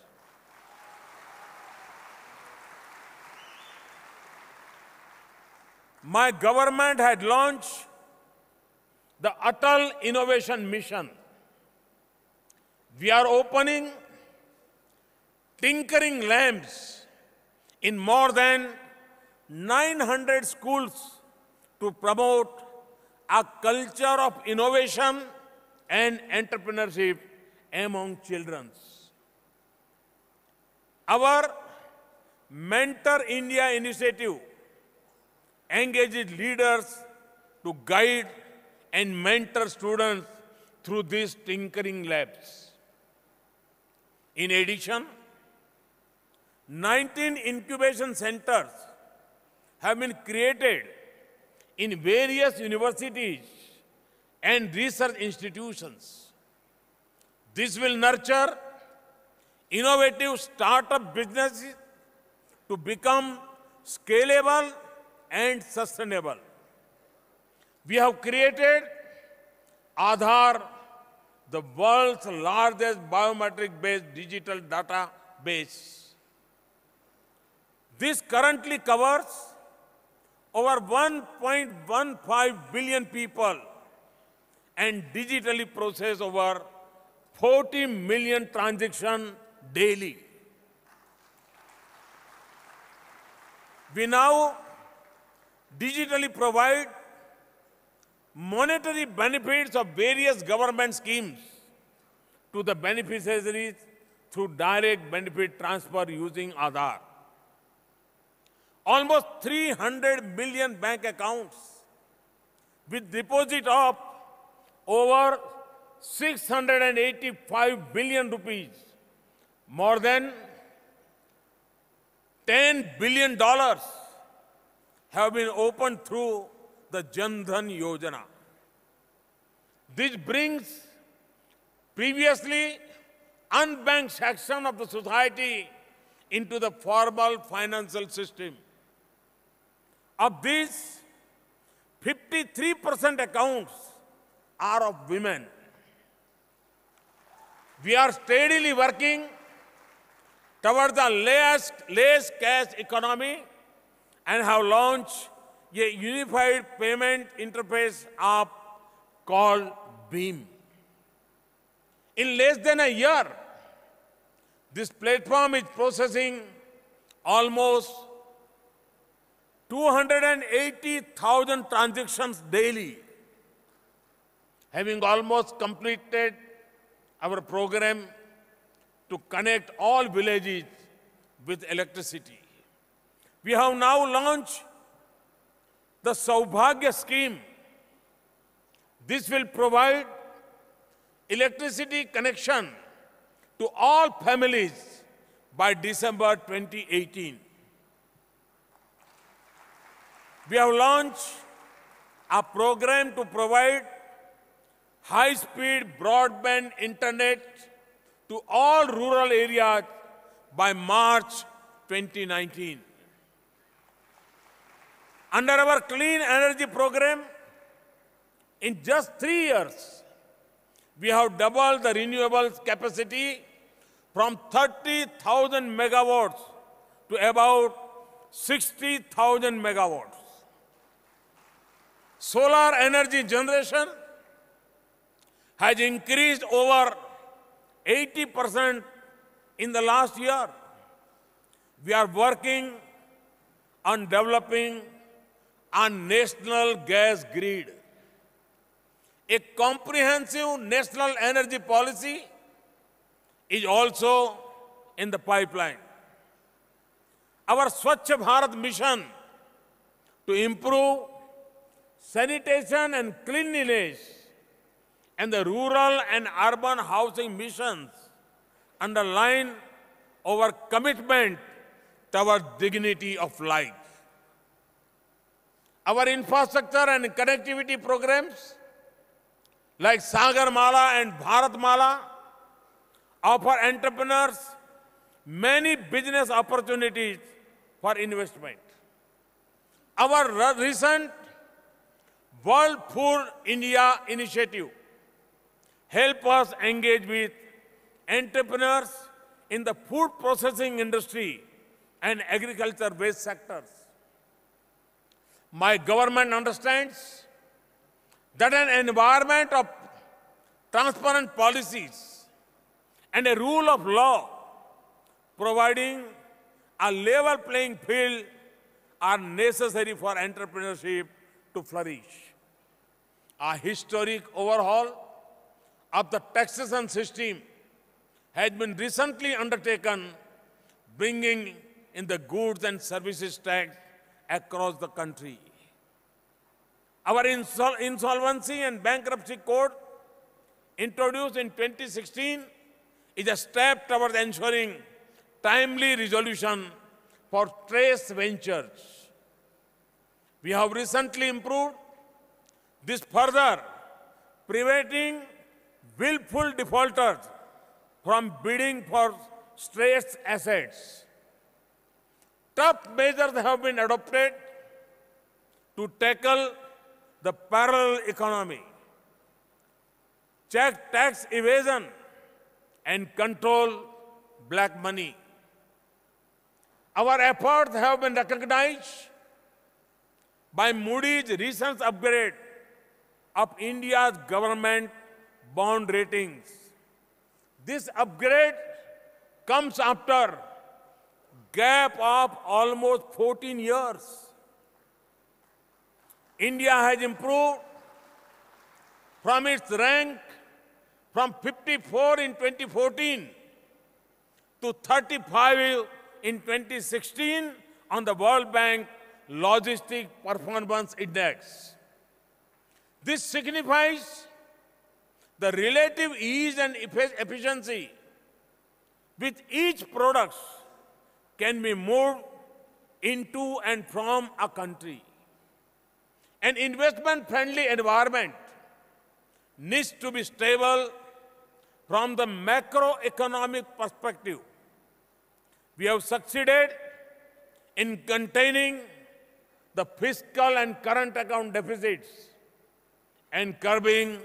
My government had launched the Atal Innovation Mission. We are opening tinkering labs in more than 900 schools to promote a culture of innovation and entrepreneurship among children. Our Mentor India initiative engages leaders to guide and mentor students through these tinkering labs. In addition, 19 incubation centers have been created in various universities and research institutions. This will nurture innovative startup businesses to become scalable and sustainable. We have created Aadhaar, the world's largest biometric-based digital database. This currently covers over 1.15 billion people and digitally process over 40 million transactions daily. We now digitally provide monetary benefits of various government schemes to the beneficiaries through direct benefit transfer using Aadhaar. Almost 300 million bank accounts with deposit of over 685 billion rupees, more than $10 billion have been opened through the Jan Dhan Yojana. This brings previously unbanked section of the society into the formal financial system. Of these, 53% accounts are of women. We are steadily working towards the less cash economy and have launched a unified payment interface app called BEAM. In less than a year, this platform is processing almost 280,000 transactions daily, having almost completed our program to connect all villages with electricity. We have now launched the Saubhagya scheme. This will provide electricity connection to all families by December 2018. We have launched a program to provide high-speed broadband internet to all rural areas by March 2019. Under our clean energy program, in just 3 years, we have doubled the renewables capacity from 30,000 megawatts to about 60,000 megawatts. Solar energy generation has increased over 80% in the last year. We are working on developing a national gas grid. A comprehensive national energy policy is also in the pipeline. Our Swachh Bharat mission to improve sanitation and cleanliness and the rural and urban housing missions underline our commitment toward dignity of life. Our infrastructure and connectivity programs like Sagar Mala and Bharat Mala offer entrepreneurs many business opportunities for investment. Our recent World Food India initiative help us engage with entrepreneurs in the food processing industry and agriculture-based sectors. My government understands that an environment of transparent policies and a rule of law providing a level playing field are necessary for entrepreneurship to flourish. A historic overhaul of the taxation system has been recently undertaken, bringing in the goods and services tax across the country. Our insolvency and bankruptcy code, introduced in 2016, is a step towards ensuring timely resolution for stressed ventures. We have recently improved this further, preventing willful defaulters from bidding for stressed assets. Tough measures have been adopted to tackle the parallel economy, check tax evasion, and control black money. Our efforts have been recognized by Moody's recent upgrade of India's government bond ratings. This upgrade comes after gap of almost 14 years. India has improved from its rank from 54 in 2014 to 35 in 2016 on the World Bank Logistic Performance Index. This signifies the relative ease and efficiency with each product can be moved into and from a country. An investment-friendly environment needs to be stable from the macroeconomic perspective. We have succeeded in containing the fiscal and current account deficits and curbing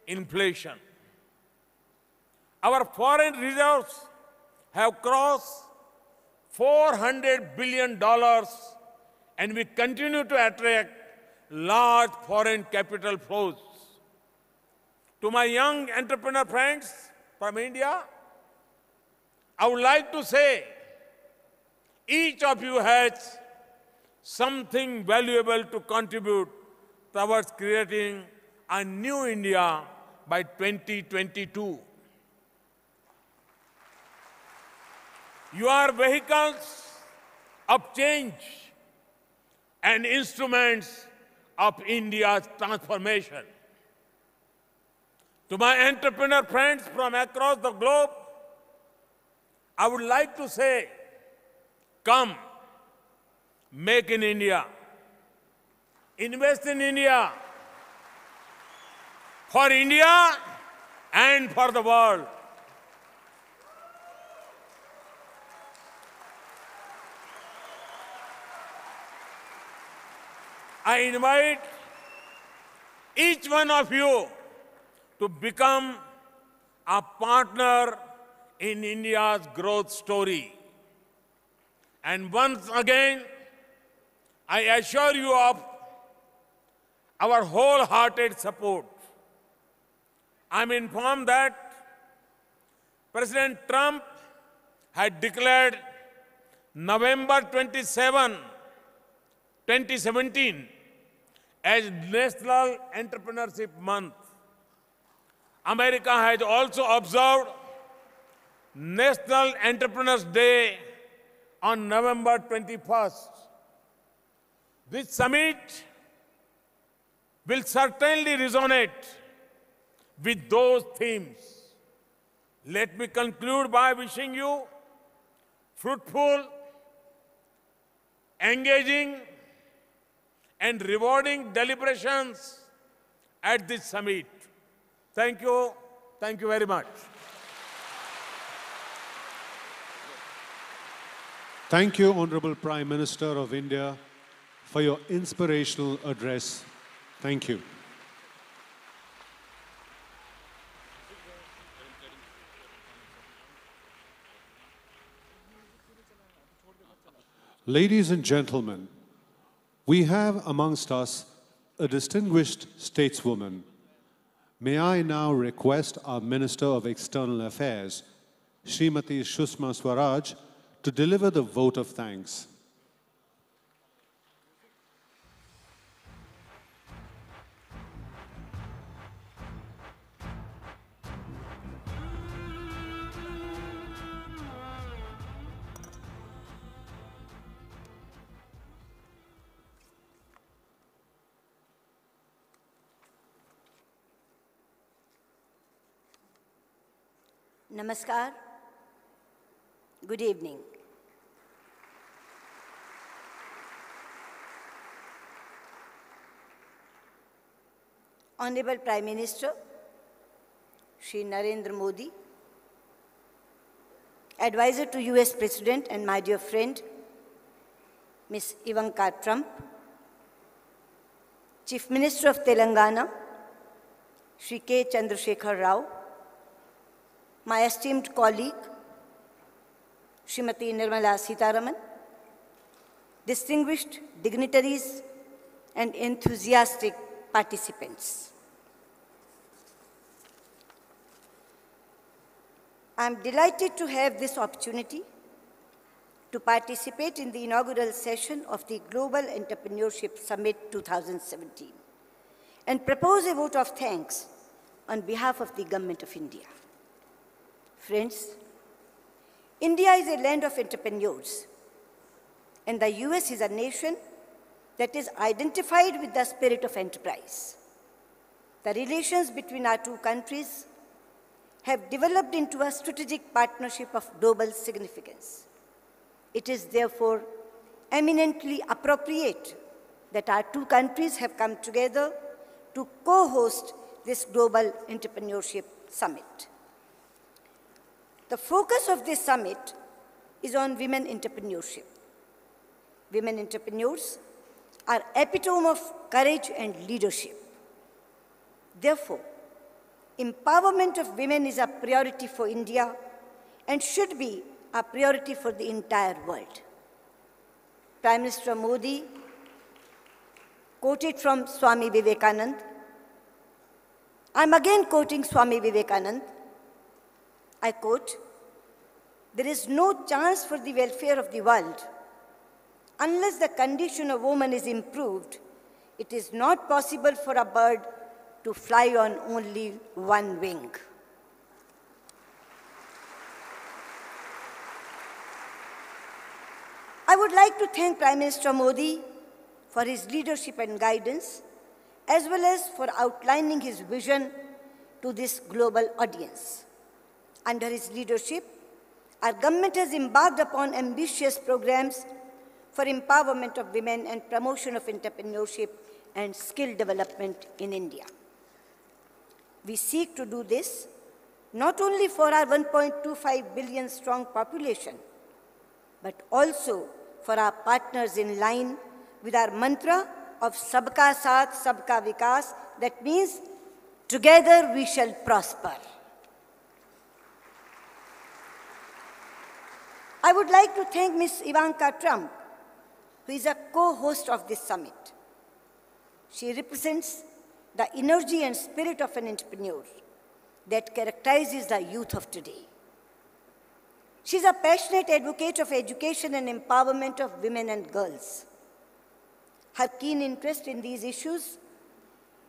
inflation. Our foreign reserves have crossed $400 billion and we continue to attract large foreign capital flows. To my young entrepreneur friends from India, I would like to say, each of you has something valuable to contribute towards creating a new India by 2022. You are vehicles of change and instruments of India's transformation. To my entrepreneur friends from across the globe, I would like to say, come, make in India, invest in India, for India and for the world. I invite each one of you to become a partner in India's growth story. And once again, I assure you of our wholehearted support. I'm informed that President Trump had declared November 27, 2017 as National Entrepreneurship Month. America has also observed National Entrepreneurs Day on November 21st. This summit will certainly resonate with those themes. Let me conclude by wishing you fruitful, engaging, and rewarding deliberations at this summit. Thank you. Thank you very much. Thank you, Honorable Prime Minister of India, for your inspirational address. Thank you. Ladies and gentlemen, we have amongst us a distinguished stateswoman. May I now request our Minister of External Affairs, Srimati Sushma Swaraj, to deliver the vote of thanks. Namaskar. Good evening. Honorable Prime Minister, Shri Narendra Modi, Advisor to US President and my dear friend, Ms. Ivanka Trump, Chief Minister of Telangana, Shri K. Chandrasekhar Rao, my esteemed colleague, Srimati Nirmala Sitharaman, distinguished dignitaries and enthusiastic participants. I'm delighted to have this opportunity to participate in the inaugural session of the Global Entrepreneurship Summit 2017 and propose a vote of thanks on behalf of the Government of India. Friends, India is a land of entrepreneurs, and the US is a nation that is identified with the spirit of enterprise. The relations between our two countries have developed into a strategic partnership of global significance. It is therefore eminently appropriate that our two countries have come together to co-host this Global Entrepreneurship Summit. The focus of this summit is on women entrepreneurship. Women entrepreneurs are epitome of courage and leadership. Therefore, empowerment of women is a priority for India and should be a priority for the entire world. Prime Minister Modi quoted from Swami Vivekananda. I'm again quoting Swami Vivekananda. I quote, "There is no chance for the welfare of the world. Unless the condition of woman is improved, it is not possible for a bird to fly on only one wing." I would like to thank Prime Minister Modi for his leadership and guidance, as well as for outlining his vision to this global audience. Under his leadership, our government has embarked upon ambitious programs for empowerment of women and promotion of entrepreneurship and skill development in India. We seek to do this not only for our 1.25 billion strong population, but also for our partners in line with our mantra of Sabka Saath, Sabka Vikas, that means together we shall prosper. I would like to thank Ms. Ivanka Trump, who is a co-host of this summit. She represents the energy and spirit of an entrepreneur that characterizes the youth of today. She is a passionate advocate of education and empowerment of women and girls. Her keen interest in these issues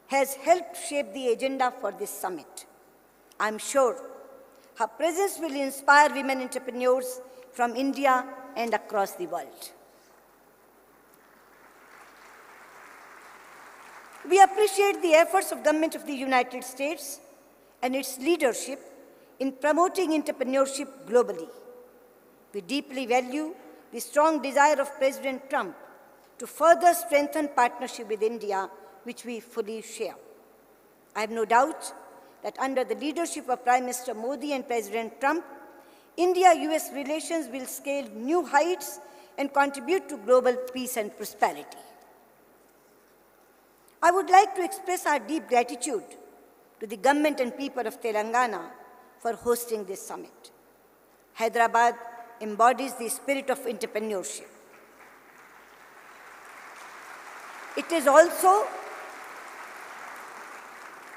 has helped shape the agenda for this summit. I'm sure her presence will inspire women entrepreneurs from India and across the world. We appreciate the efforts of the Government of the United States and its leadership in promoting entrepreneurship globally. We deeply value the strong desire of President Trump to further strengthen partnership with India, which we fully share. I have no doubt that under the leadership of Prime Minister Modi and President Trump, India-US relations will scale new heights and contribute to global peace and prosperity. I would like to express our deep gratitude to the government and people of Telangana for hosting this summit. Hyderabad embodies the spirit of entrepreneurship. It is also,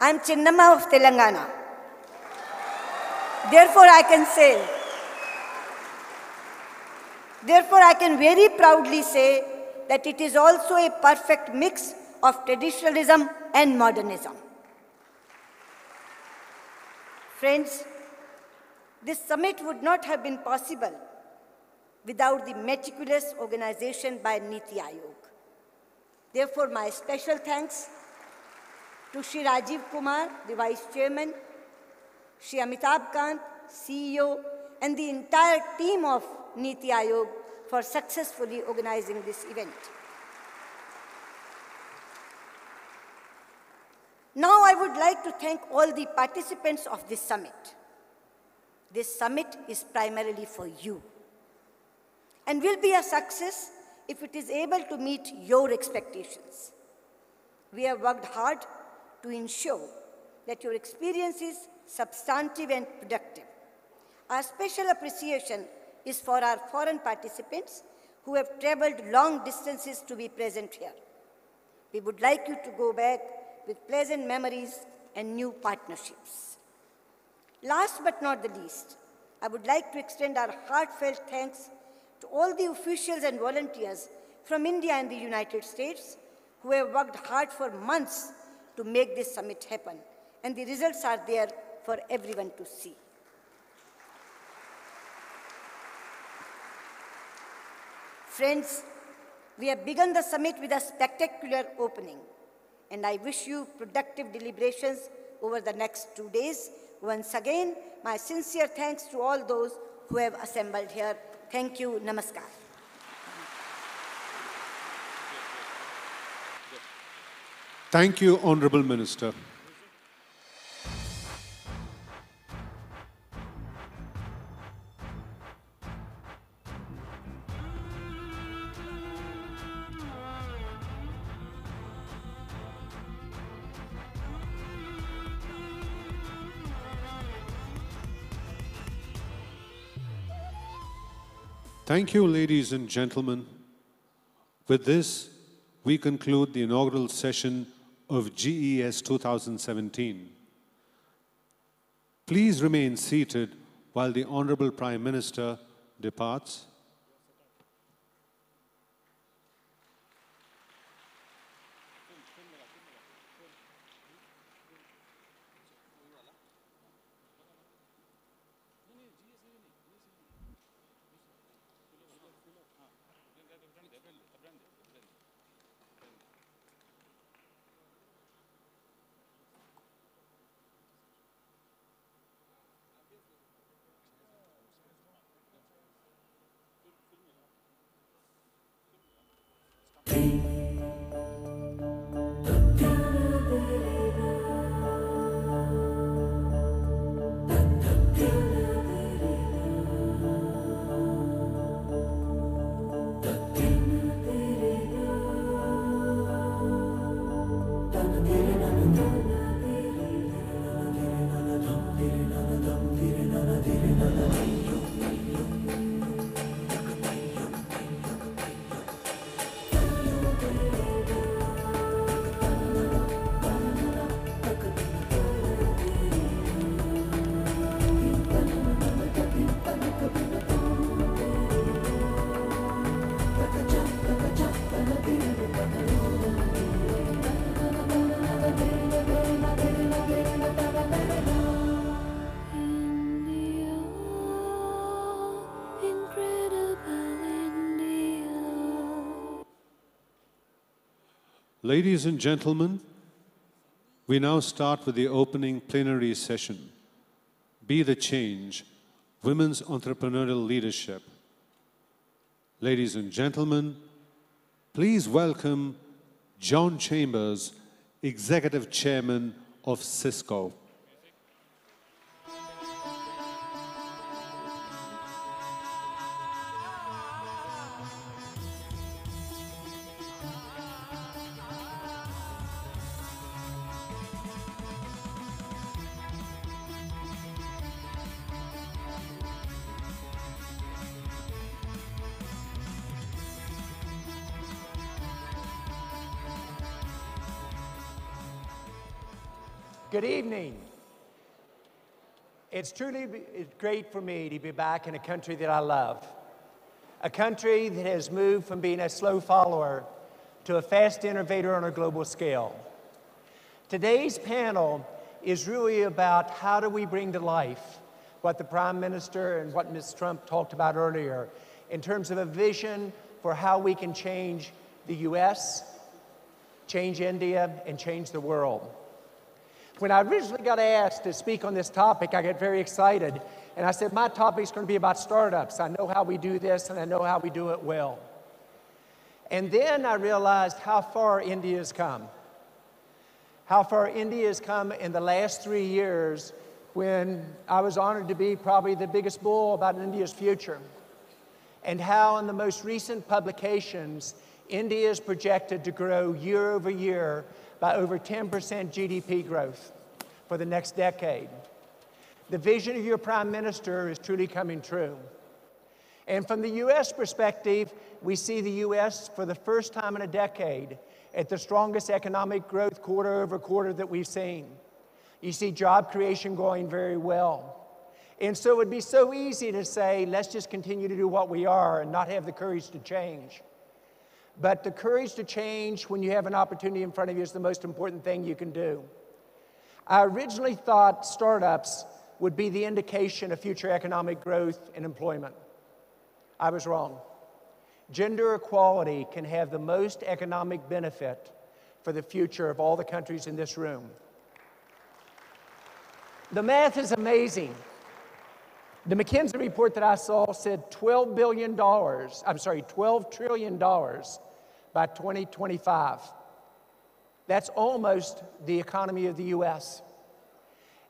I'm Chinnamma of Telangana. Therefore, I can very proudly say that it is also a perfect mix of traditionalism and modernism. Friends, this summit would not have been possible without the meticulous organization by Niti Aayog. Therefore, my special thanks to Shri Rajiv Kumar, the Vice Chairman, Shri Amitabh Kant, CEO, and the entire team of Niti Aayog for successfully organizing this event. Now I would like to thank all the participants of this summit. This summit is primarily for you and will be a success if it is able to meet your expectations. We have worked hard to ensure that your experience is substantive and productive. Our special appreciation is for our foreign participants who have traveled long distances to be present here. We would like you to go back with pleasant memories and new partnerships. Last but not the least, I would like to extend our heartfelt thanks to all the officials and volunteers from India and the United States who have worked hard for months to make this summit happen. And the results are there for everyone to see. Friends, we have begun the summit with a spectacular opening, and I wish you productive deliberations over the next 2 days. Once again, my sincere thanks to all those who have assembled here. Thank you. Namaskar. Thank you, Honorable Minister. Thank you, ladies and gentlemen. With this, we conclude the inaugural session of GES 2017. Please remain seated while the Honorable Prime Minister departs. Ladies and gentlemen, we now start with the opening plenary session, Be the Change, Women's Entrepreneurial Leadership. Ladies and gentlemen, please welcome John Chambers, Executive Chairman of Cisco. Good evening. It's truly great for me to be back in a country that I love. A country that has moved from being a slow follower to a fast innovator on a global scale. Today's panel is really about how do we bring to life what the Prime Minister and what Ms. Trump talked about earlier in terms of a vision for how we can change the US, change India, and change the world. When I originally got asked to speak on this topic, I got very excited. And I said, my topic's going to be about startups. I know how we do this, and I know how we do it well. And then I realized how far India has come. How far India has come in the last 3 years when I was honored to be probably the biggest bull about India's future. And how in the most recent publications, India is projected to grow year over year by over 10% GDP growth for the next decade. The vision of your Prime Minister is truly coming true. And from the US perspective, we see the US for the first time in a decade at the strongest economic growth quarter over quarter that we've seen. You see job creation going very well. And so it would be so easy to say, let's just continue to do what we are and not have the courage to change. But the courage to change when you have an opportunity in front of you is the most important thing you can do. I originally thought startups would be the indication of future economic growth and employment. I was wrong. Gender equality can have the most economic benefit for the future of all the countries in this room. The math is amazing. The McKinsey report that I saw said $12 trillion by 2025. That's almost the economy of the US.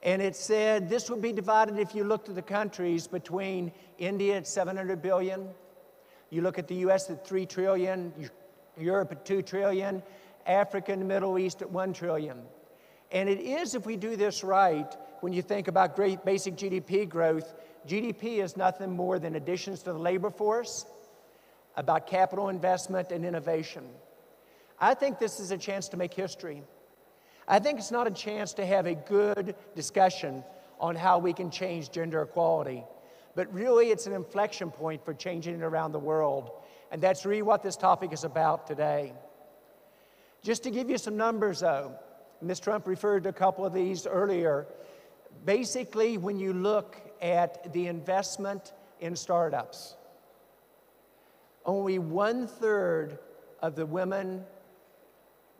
And it said this would be divided, if you looked at the countries, between India at 700 billion, you look at the US at 3 trillion, Europe at 2 trillion, Africa and the Middle East at 1 trillion. And it is, if we do this right, when you think about great basic GDP growth, GDP is nothing more than additions to the labor force, about capital investment and innovation. I think this is a chance to make history. I think it's not a chance to have a good discussion on how we can change gender equality, but really it's an inflection point for changing it around the world. And that's really what this topic is about today. Just to give you some numbers though, Ms. Trump referred to a couple of these earlier. Basically, when you look at the investment in startups, only 1/3 of the women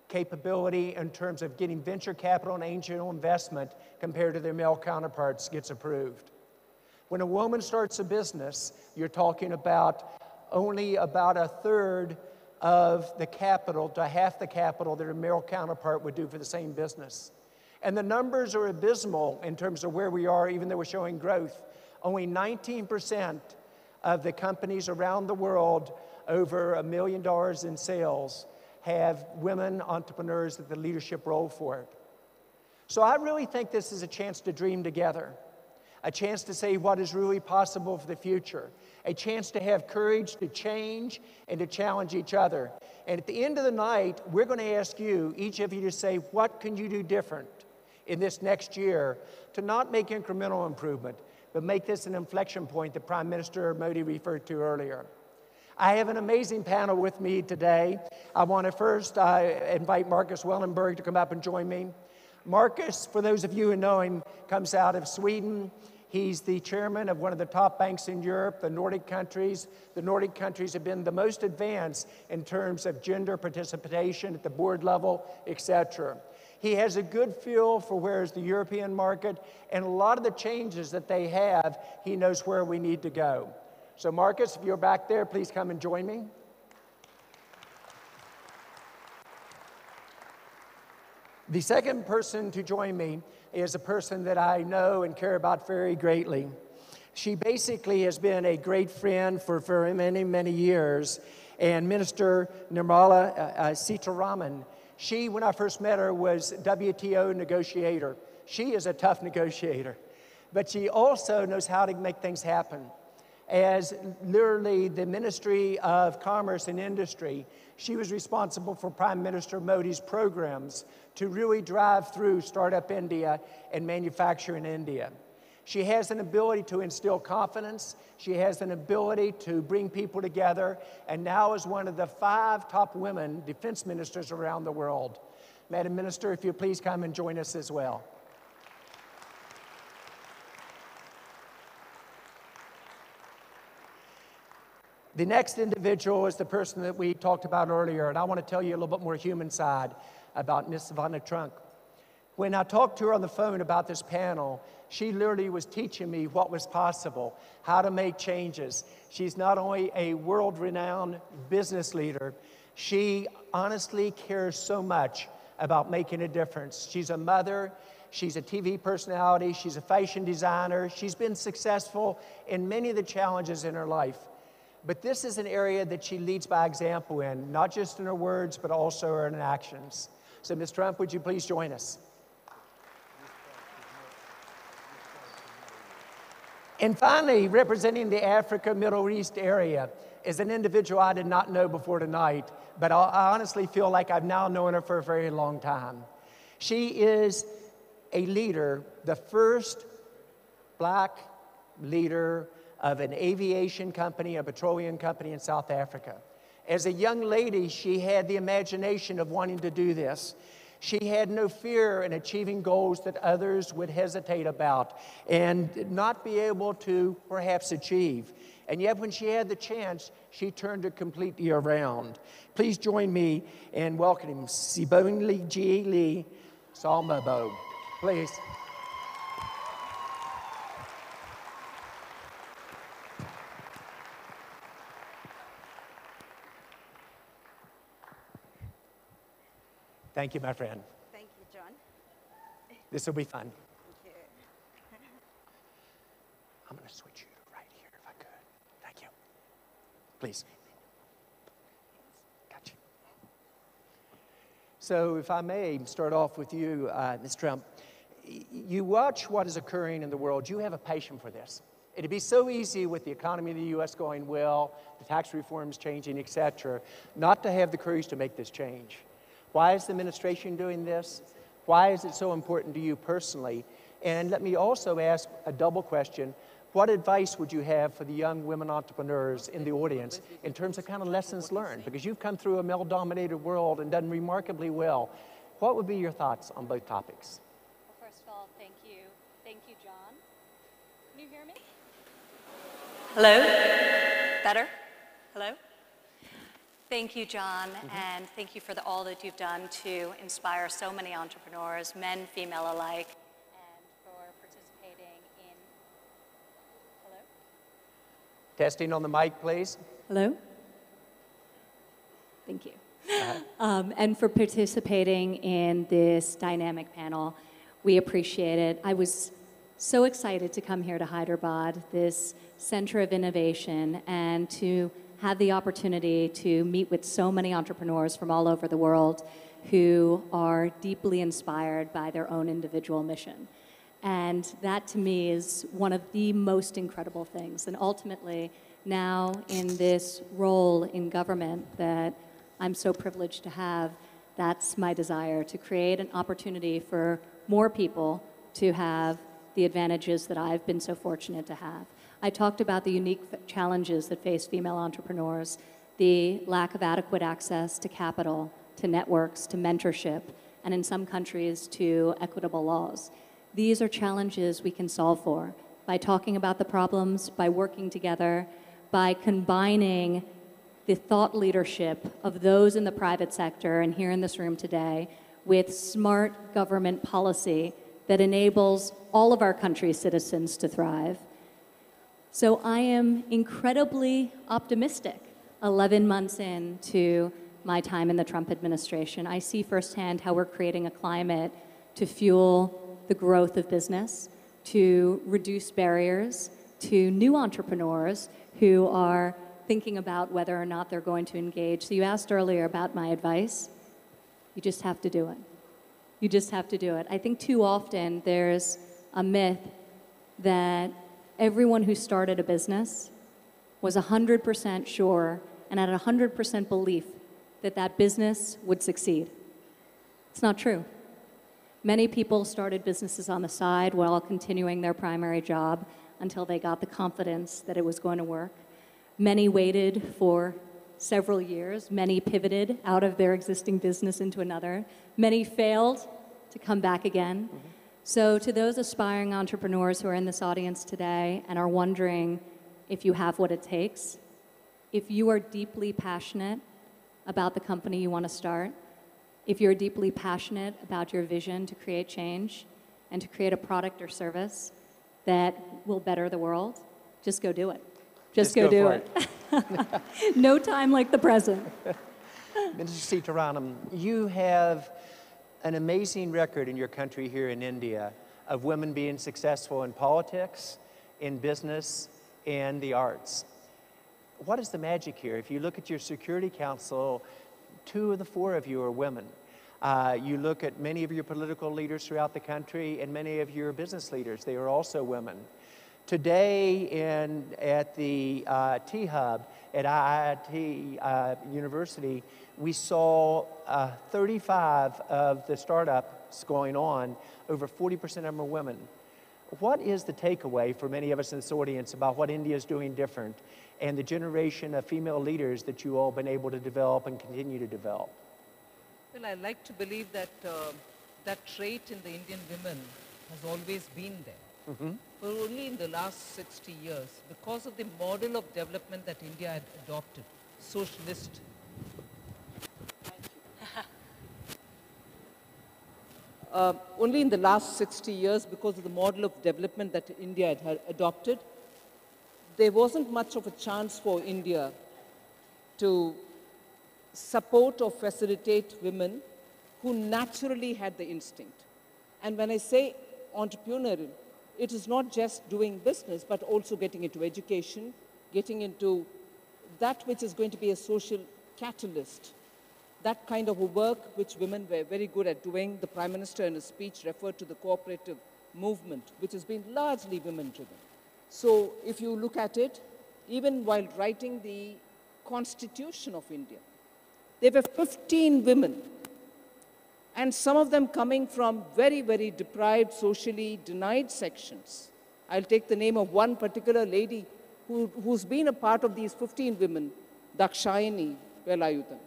capability in terms of getting venture capital and angel investment compared to their male counterparts gets approved. When a woman starts a business, you're talking about only about 1/3 of the capital to half the capital that a male counterpart would do for the same business. And the numbers are abysmal in terms of where we are, even though we're showing growth. Only 19% of the companies around the world over $1 million in sales have women entrepreneurs at the leadership role for it. So I really think this is a chance to dream together, a chance to say what is really possible for the future, a chance to have courage to change and to challenge each other. And at the end of the night, we're going to ask you, each of you, to say, what can you do different in this next year to not make incremental improvement, but make this an inflection point that Prime Minister Modi referred to earlier. I have an amazing panel with me today. I want to first invite Marcus Wellenberg to come up and join me. Marcus, for those of you who know him, comes out of Sweden. He's the chairman of one of the top banks in Europe, the Nordic countries. The Nordic countries have been the most advanced in terms of gender participation at the board level, etc. He has a good feel for where is the European market, and a lot of the changes that they have, he knows where we need to go. So Marcus, if you're back there, please come and join me. The second person to join me is a person that I know and care about very greatly. She basically has been a great friend for many, many years. And Minister Nirmala Sitharaman, she, when I first met her, was WTO negotiator. She is a tough negotiator, but she also knows how to make things happen. As literally the Ministry of Commerce and Industry, she was responsible for Prime Minister Modi's programs to really drive through Startup India and Manufacture in India. She has an ability to instill confidence. She has an ability to bring people together, and now is one of the 5 top women defense ministers around the world. Madam Minister, if you please come and join us as well. The next individual is the person that we talked about earlier, and I want to tell you a little bit more human side about Ms. Ivanka Trump. When I talked to her on the phone about this panel, she literally was teaching me what was possible, how to make changes. She's not only a world-renowned business leader, she honestly cares so much about making a difference. She's a mother, she's a TV personality, she's a fashion designer, she's been successful in many of the challenges in her life. But this is an area that she leads by example in, not just in her words, but also in her actions. So, Ms. Trump, would you please join us? And finally, representing the Africa, Middle East area is an individual I did not know before tonight, but I honestly feel like I've now known her for a very long time. She is a leader, the first Black leader of an aviation company, a petroleum company in South Africa. As a young lady, she had the imagination of wanting to do this. She had no fear in achieving goals that others would hesitate about and not be able to perhaps achieve. And yet when she had the chance, she turned it completely around. Please join me in welcoming Sibonile Lee Salmabo. Please. Thank you, my friend. Thank you, John. This will be fun. Thank you. I'm going to switch you right here if I could. Thank you. Please. Got you. So if I may start off with you, Ms. Trump, you watch what is occurring in the world. You have a passion for this. It'd be so easy with the economy of the U.S. going well, the tax reforms changing, et cetera, not to have the courage to make this change. Why is the administration doing this? Why is it so important to you personally? And let me also ask a double question. What advice would you have for the young women entrepreneurs in the audience in terms of kind of lessons learned? Because you've come through a male-dominated world and done remarkably well. What would be your thoughts on both topics? Well, first of all, thank you. Thank you, John. Can you hear me? Hello? Better? Hello? Thank you, John, and thank you for all that you've done to inspire so many entrepreneurs, men, female alike, and for participating in... Hello? Testing on the mic, please. Hello? Thank you. And for participating in this dynamic panel. We appreciate it. I was so excited to come here to Hyderabad, this center of innovation, and to have the opportunity to meet with so many entrepreneurs from all over the world who are deeply inspired by their own individual mission. And that to me is one of the most incredible things. And ultimately, now in this role in government that I'm so privileged to have, that's my desire, to create an opportunity for more people to have the advantages that I've been so fortunate to have. I talked about the unique challenges that face female entrepreneurs, the lack of adequate access to capital, to networks, to mentorship, and in some countries to equitable laws. These are challenges we can solve for by talking about the problems, by working together, by combining the thought leadership of those in the private sector and here in this room today with smart government policy that enables all of our country's citizens to thrive. So I am incredibly optimistic 11 months into my time in the Trump administration. I see firsthand how we're creating a climate to fuel the growth of business, to reduce barriers to new entrepreneurs who are thinking about whether or not they're going to engage. So you asked earlier about my advice. You just have to do it. You just have to do it. I think too often there's a myth that everyone who started a business was 100% sure and had 100% belief that that business would succeed. It's not true. Many people started businesses on the side while continuing their primary job until they got the confidence that it was going to work. Many waited for several years. Many pivoted out of their existing business into another. Many failed to come back again. So to those aspiring entrepreneurs who are in this audience today and are wondering if you have what it takes, if you are deeply passionate about the company you want to start, if you're deeply passionate about your vision to create change and to create a product or service that will better the world, just go do it. Just go do it. No time like the present. Minister Sitaranam, you have an amazing record in your country here in India of women being successful in politics, in business, and the arts. What is the magic here? If you look at your Security Council, 2 of the 4 of you are women. You look at many of your political leaders throughout the country and many of your business leaders, they are also women. Today at the T-Hub at IIT University, we saw 35 of the startups going on, over 40% of them are women. What is the takeaway for many of us in this audience about what India is doing different and the generation of female leaders that you all have been able to develop and continue to develop? Well, I like to believe that that trait in the Indian women has always been there. But only in the last 60 years, because of the model of development that India had adopted, socialist. Only in the last 60 years, because of the model of development that India had adopted, there wasn't much of a chance for India to support or facilitate women who naturally had the instinct. And when I say entrepreneurial, it is not just doing business, but also getting into education, getting into that which is going to be a social catalyst. That kind of a work which women were very good at doing. The Prime Minister in his speech referred to the cooperative movement, which has been largely women-driven. So if you look at it, even while writing the Constitution of India, there were 15 women, and some of them coming from very, very deprived, socially denied sections. I'll take the name of one particular lady who's been a part of these 15 women, Dakshayani Velayudan.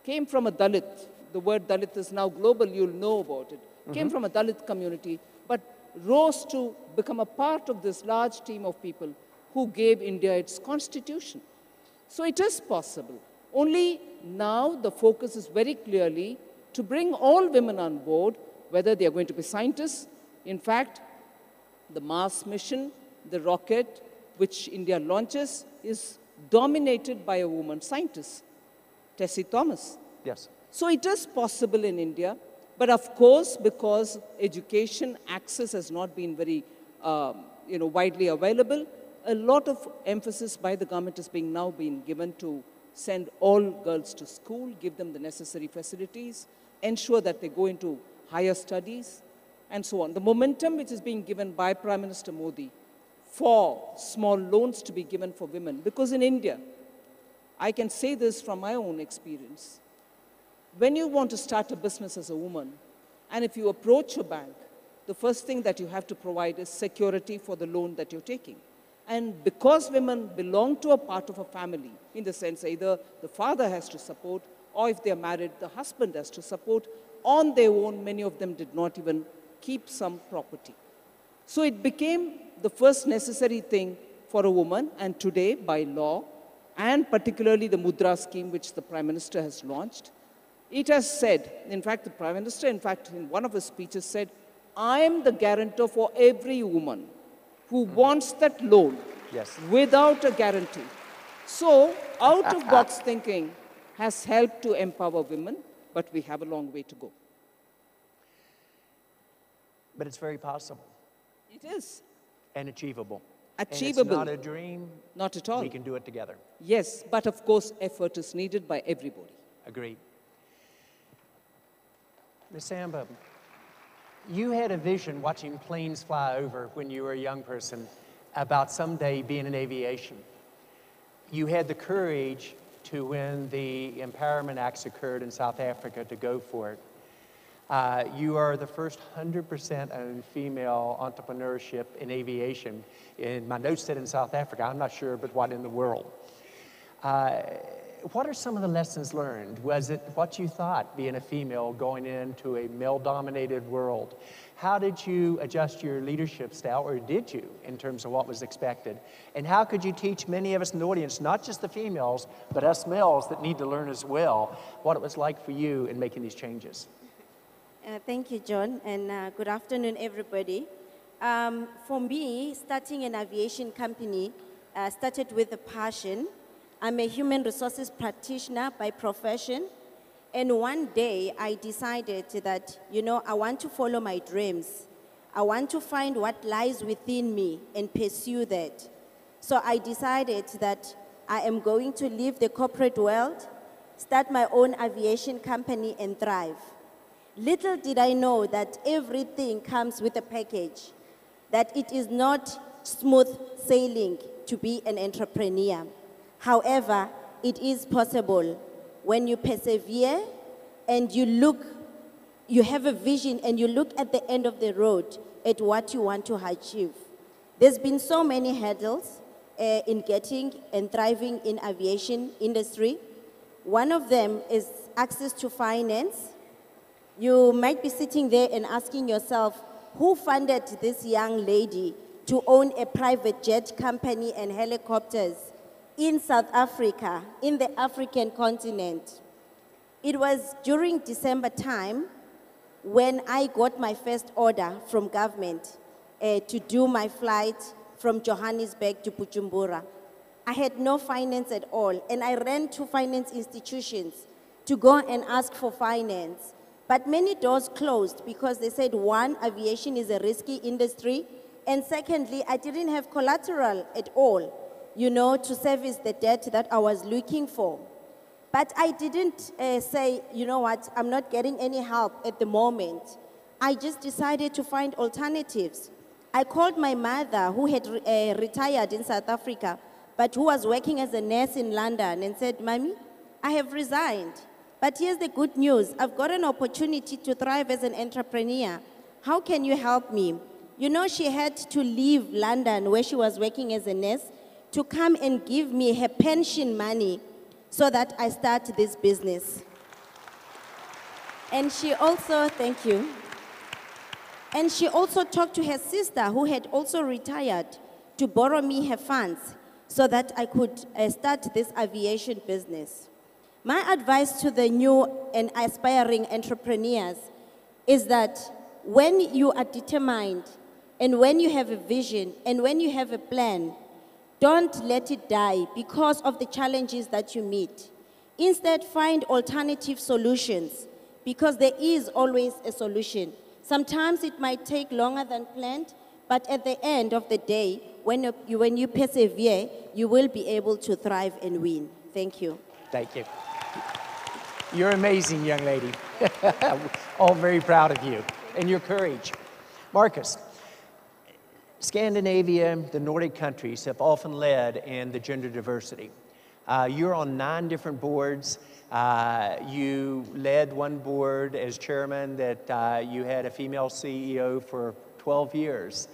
Came from a Dalit. The word Dalit is now global, you'll know about it. Came from a Dalit community, but rose to become a part of this large team of people who gave India its constitution. So it is possible. Only now the focus is very clearly to bring all women on board, whether they are going to be scientists. In fact, the Mars mission, the rocket which India launches, is dominated by a woman scientist, Tessie Thomas. Yes. So it is possible in India, but of course, because education access has not been very widely available, a lot of emphasis by the government is now being given to send all girls to school, give them the necessary facilities, ensure that they go into higher studies, and so on. The momentum which is being given by Prime Minister Modi for small loans to be given for women, because in India, I can say this from my own experience, when you want to start a business as a woman, and if you approach a bank, the first thing that you have to provide is security for the loan that you're taking. And because women belong to a part of a family, in the sense either the father has to support, or if they're married, the husband has to support, on their own, many of them did not even keep some property. So it became the first necessary thing for a woman, and today, by law, and particularly the Mudra scheme, which the Prime Minister has launched, it has said, in fact, the Prime Minister, in one of his speeches said, I am the guarantor for every woman who wants that loan without a guarantee. So, out-of-box thinking has helped to empower women, but we have a long way to go. But it's very possible. It is. And achievable. Achievable. And it's not a dream. Not at all. We can do it together. Yes, but of course, effort is needed by everybody. Agreed. Ms. Samba, you had a vision watching planes fly over when you were a young person about someday being in aviation. You had the courage to, when the Empowerment Acts occurred in South Africa, to go for it. You are the first 100% owned female entrepreneurship in aviation. In my notes said in South Africa, I'm not sure, but what in the world? What are some of the lessons learned? Was it what you thought, being a female going into a male-dominated world? How did you adjust your leadership style, or did you, in terms of what was expected? And how could you teach many of us in the audience, not just the females, but us males that need to learn as well, what it was like for you in making these changes? Thank you, John, and good afternoon, everybody. For me, starting an aviation company started with a passion. I'm a human resources practitioner by profession, and one day I decided that, I want to follow my dreams. I want to find what lies within me and pursue that. So I decided that I am going to leave the corporate world, start my own aviation company, and thrive. Little did I know that everything comes with a package, that it is not smooth sailing to be an entrepreneur. However, it is possible when you persevere and you look you have a vision and you look at the end of the road at what you want to achieve. There's been so many hurdles in getting and thriving in aviation industry. One of them is access to finance. You might be sitting there and asking yourself, who funded this young lady to own a private jet company and helicopters in South Africa, in the African continent? It was during December time when I got my first order from government to do my flight from Johannesburg to Bujumbura. I had no finance at all, and I ran to finance institutions to go and ask for finance. But many doors closed because they said, one, aviation is a risky industry, and secondly, I didn't have collateral at all, you know, to service the debt that I was looking for. But I didn't say, you know what, I'm not getting any help at the moment. I just decided to find alternatives. I called my mother, who had retired in South Africa, but who was working as a nurse in London, and said, Mommy, I have resigned. But here's the good news. I've got an opportunity to thrive as an entrepreneur. How can you help me? You know, she had to leave London, where she was working as a nurse, to come and give me her pension money so that I start this business. And she also, thank you. And she also talked to her sister, who had also retired, to borrow me her funds so that I could start this aviation business. My advice to the new and aspiring entrepreneurs is that when you are determined and when you have a vision and when you have a plan, don't let it die because of the challenges that you meet. Instead, find alternative solutions because there is always a solution. Sometimes it might take longer than planned, but at the end of the day, when you persevere, you will be able to thrive and win. Thank you. Thank you. You're amazing, young lady. All very proud of you and your courage. Marcus, Scandinavia, the Nordic countries have often led in the gender diversity. You're on 9 different boards. You led one board as chairman that you had a female CEO for 12 years.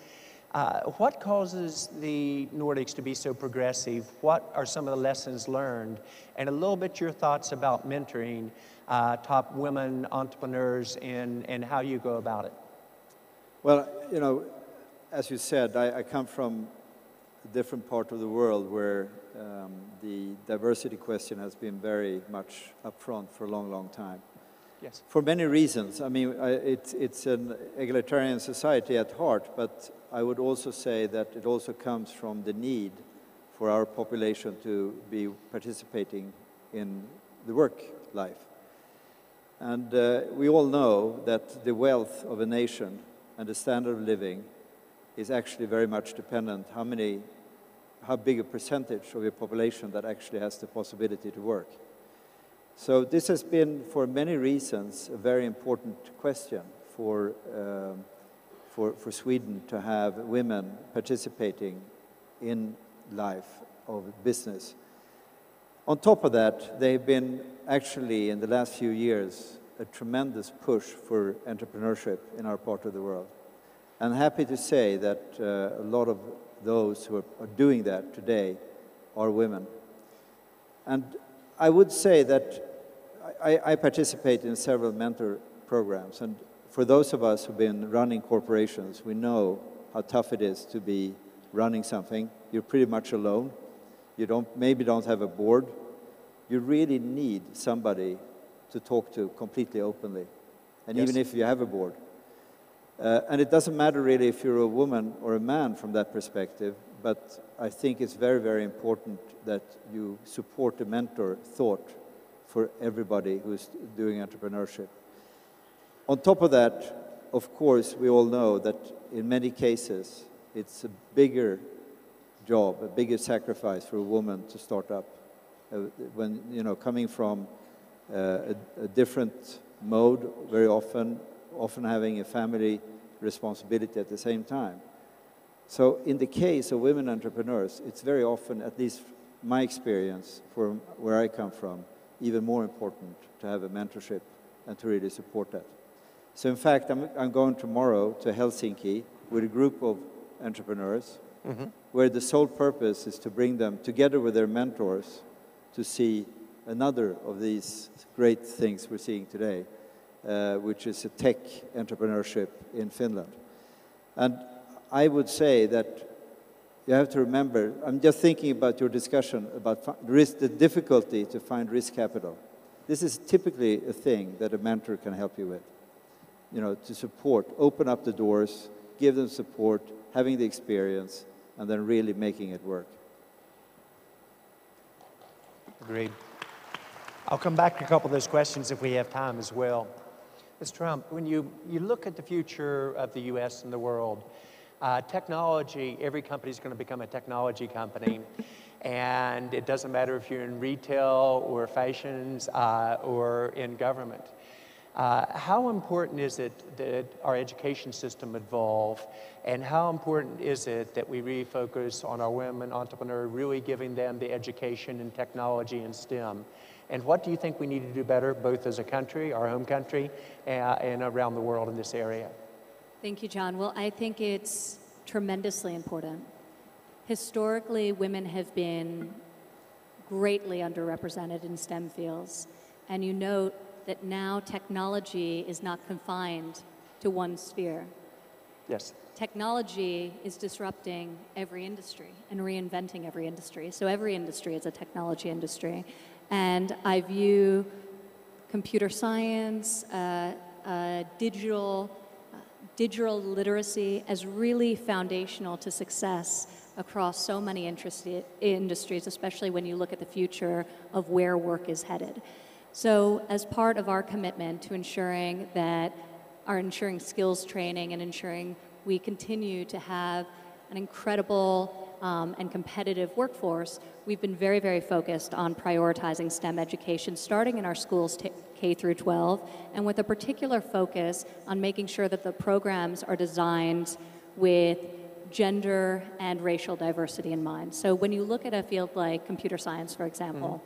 What causes the Nordics to be so progressive? What are some of the lessons learned? And a little bit your thoughts about mentoring top women entrepreneurs and how you go about it. Well, you know, as you said, I come from a different part of the world where the diversity question has been very much up front for a long, long time. Yes. For many reasons. I mean, it's an egalitarian society at heart, but I would also say that it also comes from the need for our population to be participating in the work life. And we all know that the wealth of a nation and the standard of living is actually very much dependent how big a percentage of your population that actually has the possibility to work. So this has been, for many reasons, a very important question for Sweden to have women participating in life of business. On top of that, they've been actually, in the last few years, a tremendous push for entrepreneurship in our part of the world. I'm happy to say that a lot of those who are doing that today are women. And I would say that I participate in several mentor programs, and for those of us who've been running corporations, we know how tough it is to be running something. You're pretty much alone. You maybe don't have a board. You really need somebody to talk to completely openly, and Yes. even if you have a board. And it doesn't matter really if you're a woman or a man from that perspective, but I think it's very, very important that you support the mentor thought for everybody who's doing entrepreneurship. On top of that, of course, we all know that in many cases, it's a bigger job, a bigger sacrifice for a woman to start up. When, you know, coming from a different mode very often having a family responsibility at the same time. So in the case of women entrepreneurs, it's very often, at least my experience from where I come from, even more important to have a mentorship and to really support that. So in fact, I'm going tomorrow to Helsinki with a group of entrepreneurs where the sole purpose is to bring them together with their mentors to see another of these great things we're seeing today, which is a tech entrepreneurship in Finland. And I would say that you have to remember, I'm just thinking about your discussion about the difficulty to find risk capital. This is typically a thing that a mentor can help you with. You know, to support, open up the doors, give them support, having the experience, and then really making it work. Agreed. I'll come back to a couple of those questions if we have time as well. Mr. Trump, when you look at the future of the U.S. and the world, technology, every company is going to become a technology company. And it doesn't matter if you're in retail or fashions or in government. How important is it that our education system evolve? And how important is it that we really focus on our women entrepreneurs, really giving them the education in technology and STEM? And what do you think we need to do better, both as a country, our home country, and around the world in this area? Thank you, John. Well, I think it's tremendously important. Historically, women have been greatly underrepresented in STEM fields. And you note that now technology is not confined to one sphere. Yes. Technology is disrupting every industry and reinventing every industry. So every industry is a technology industry. And I view computer science, digital literacy as really foundational to success across so many industries, especially when you look at the future of where work is headed. So as part of our commitment to ensuring skills training and ensuring we continue to have an incredible and competitive workforce, we've been very, very focused on prioritizing STEM education, starting in our schools K through 12, and with a particular focus on making sure that the programs are designed with gender and racial diversity in mind. So when you look at a field like computer science, for example,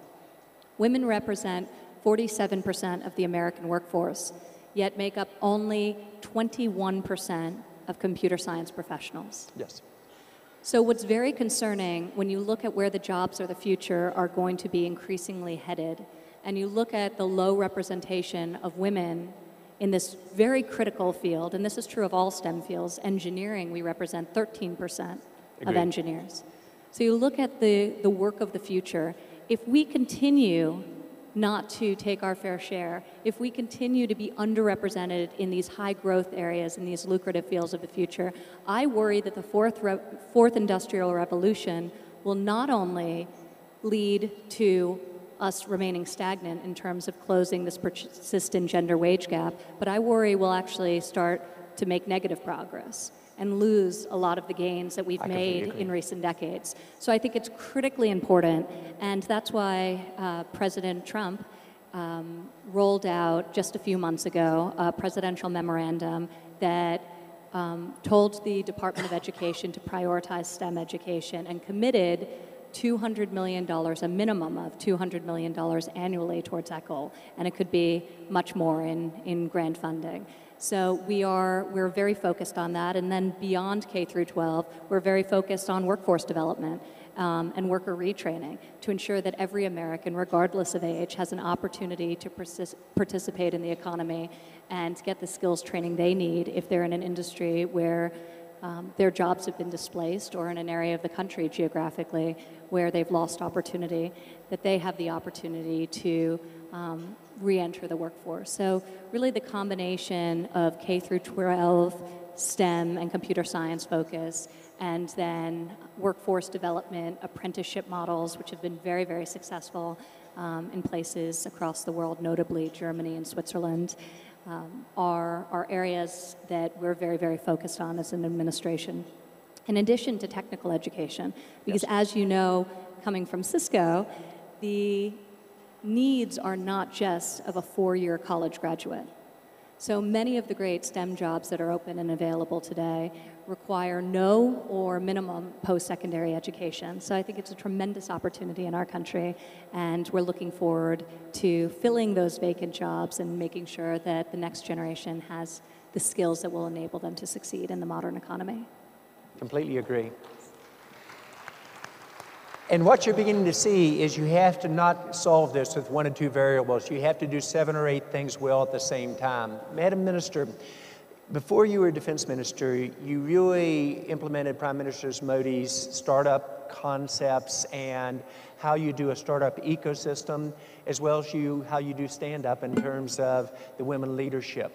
women represent 47% of the American workforce, yet make up only 21% of computer science professionals. Yes. So what's very concerning when you look at where the jobs of the future are going to be increasingly headed, and you look at the low representation of women in this very critical field, and this is true of all STEM fields, engineering, we represent 13% of engineers. So you look at the work of the future, if we continue not to take our fair share, if we continue to be underrepresented in these high growth areas, in these lucrative fields of the future, I worry that the fourth industrial revolution will not only lead to us remaining stagnant in terms of closing this persistent gender wage gap, but I worry we'll actually start to make negative progress and lose a lot of the gains that we've made in recent decades. So I think it's critically important, and that's why President Trump rolled out just a few months ago a presidential memorandum that told the Department of Education to prioritize STEM education and committed $200 million, a minimum of $200 million annually towards that goal, and it could be much more in grant funding. So we're very focused on that, and then beyond K through 12, we're very focused on workforce development and worker retraining to ensure that every American, regardless of age, has an opportunity to participate in the economy and get the skills training they need if they're in an industry where their jobs have been displaced, or in an area of the country geographically where they've lost opportunity, that they have the opportunity to re-enter the workforce. So really the combination of K through 12 STEM and computer science focus, and then workforce development, apprenticeship models, which have been very, very successful in places across the world, notably Germany and Switzerland, are areas that we're very, very focused on as an administration. In addition to technical education, because as you know, coming from Cisco, the needs are not just of a four-year college graduate. So many of the great STEM jobs that are open and available today require no or minimum post-secondary education. So I think it's a tremendous opportunity in our country, and we're looking forward to filling those vacant jobs and making sure that the next generation has the skills that will enable them to succeed in the modern economy. Completely agree. And what you're beginning to see is you have to not solve this with one or two variables. You have to do 7 or 8 things well at the same time. Madam Minister, before you were defense minister, you really implemented Prime Minister Modi's startup concepts and how you do a startup ecosystem, as well as how you do stand-up in terms of the women leadership.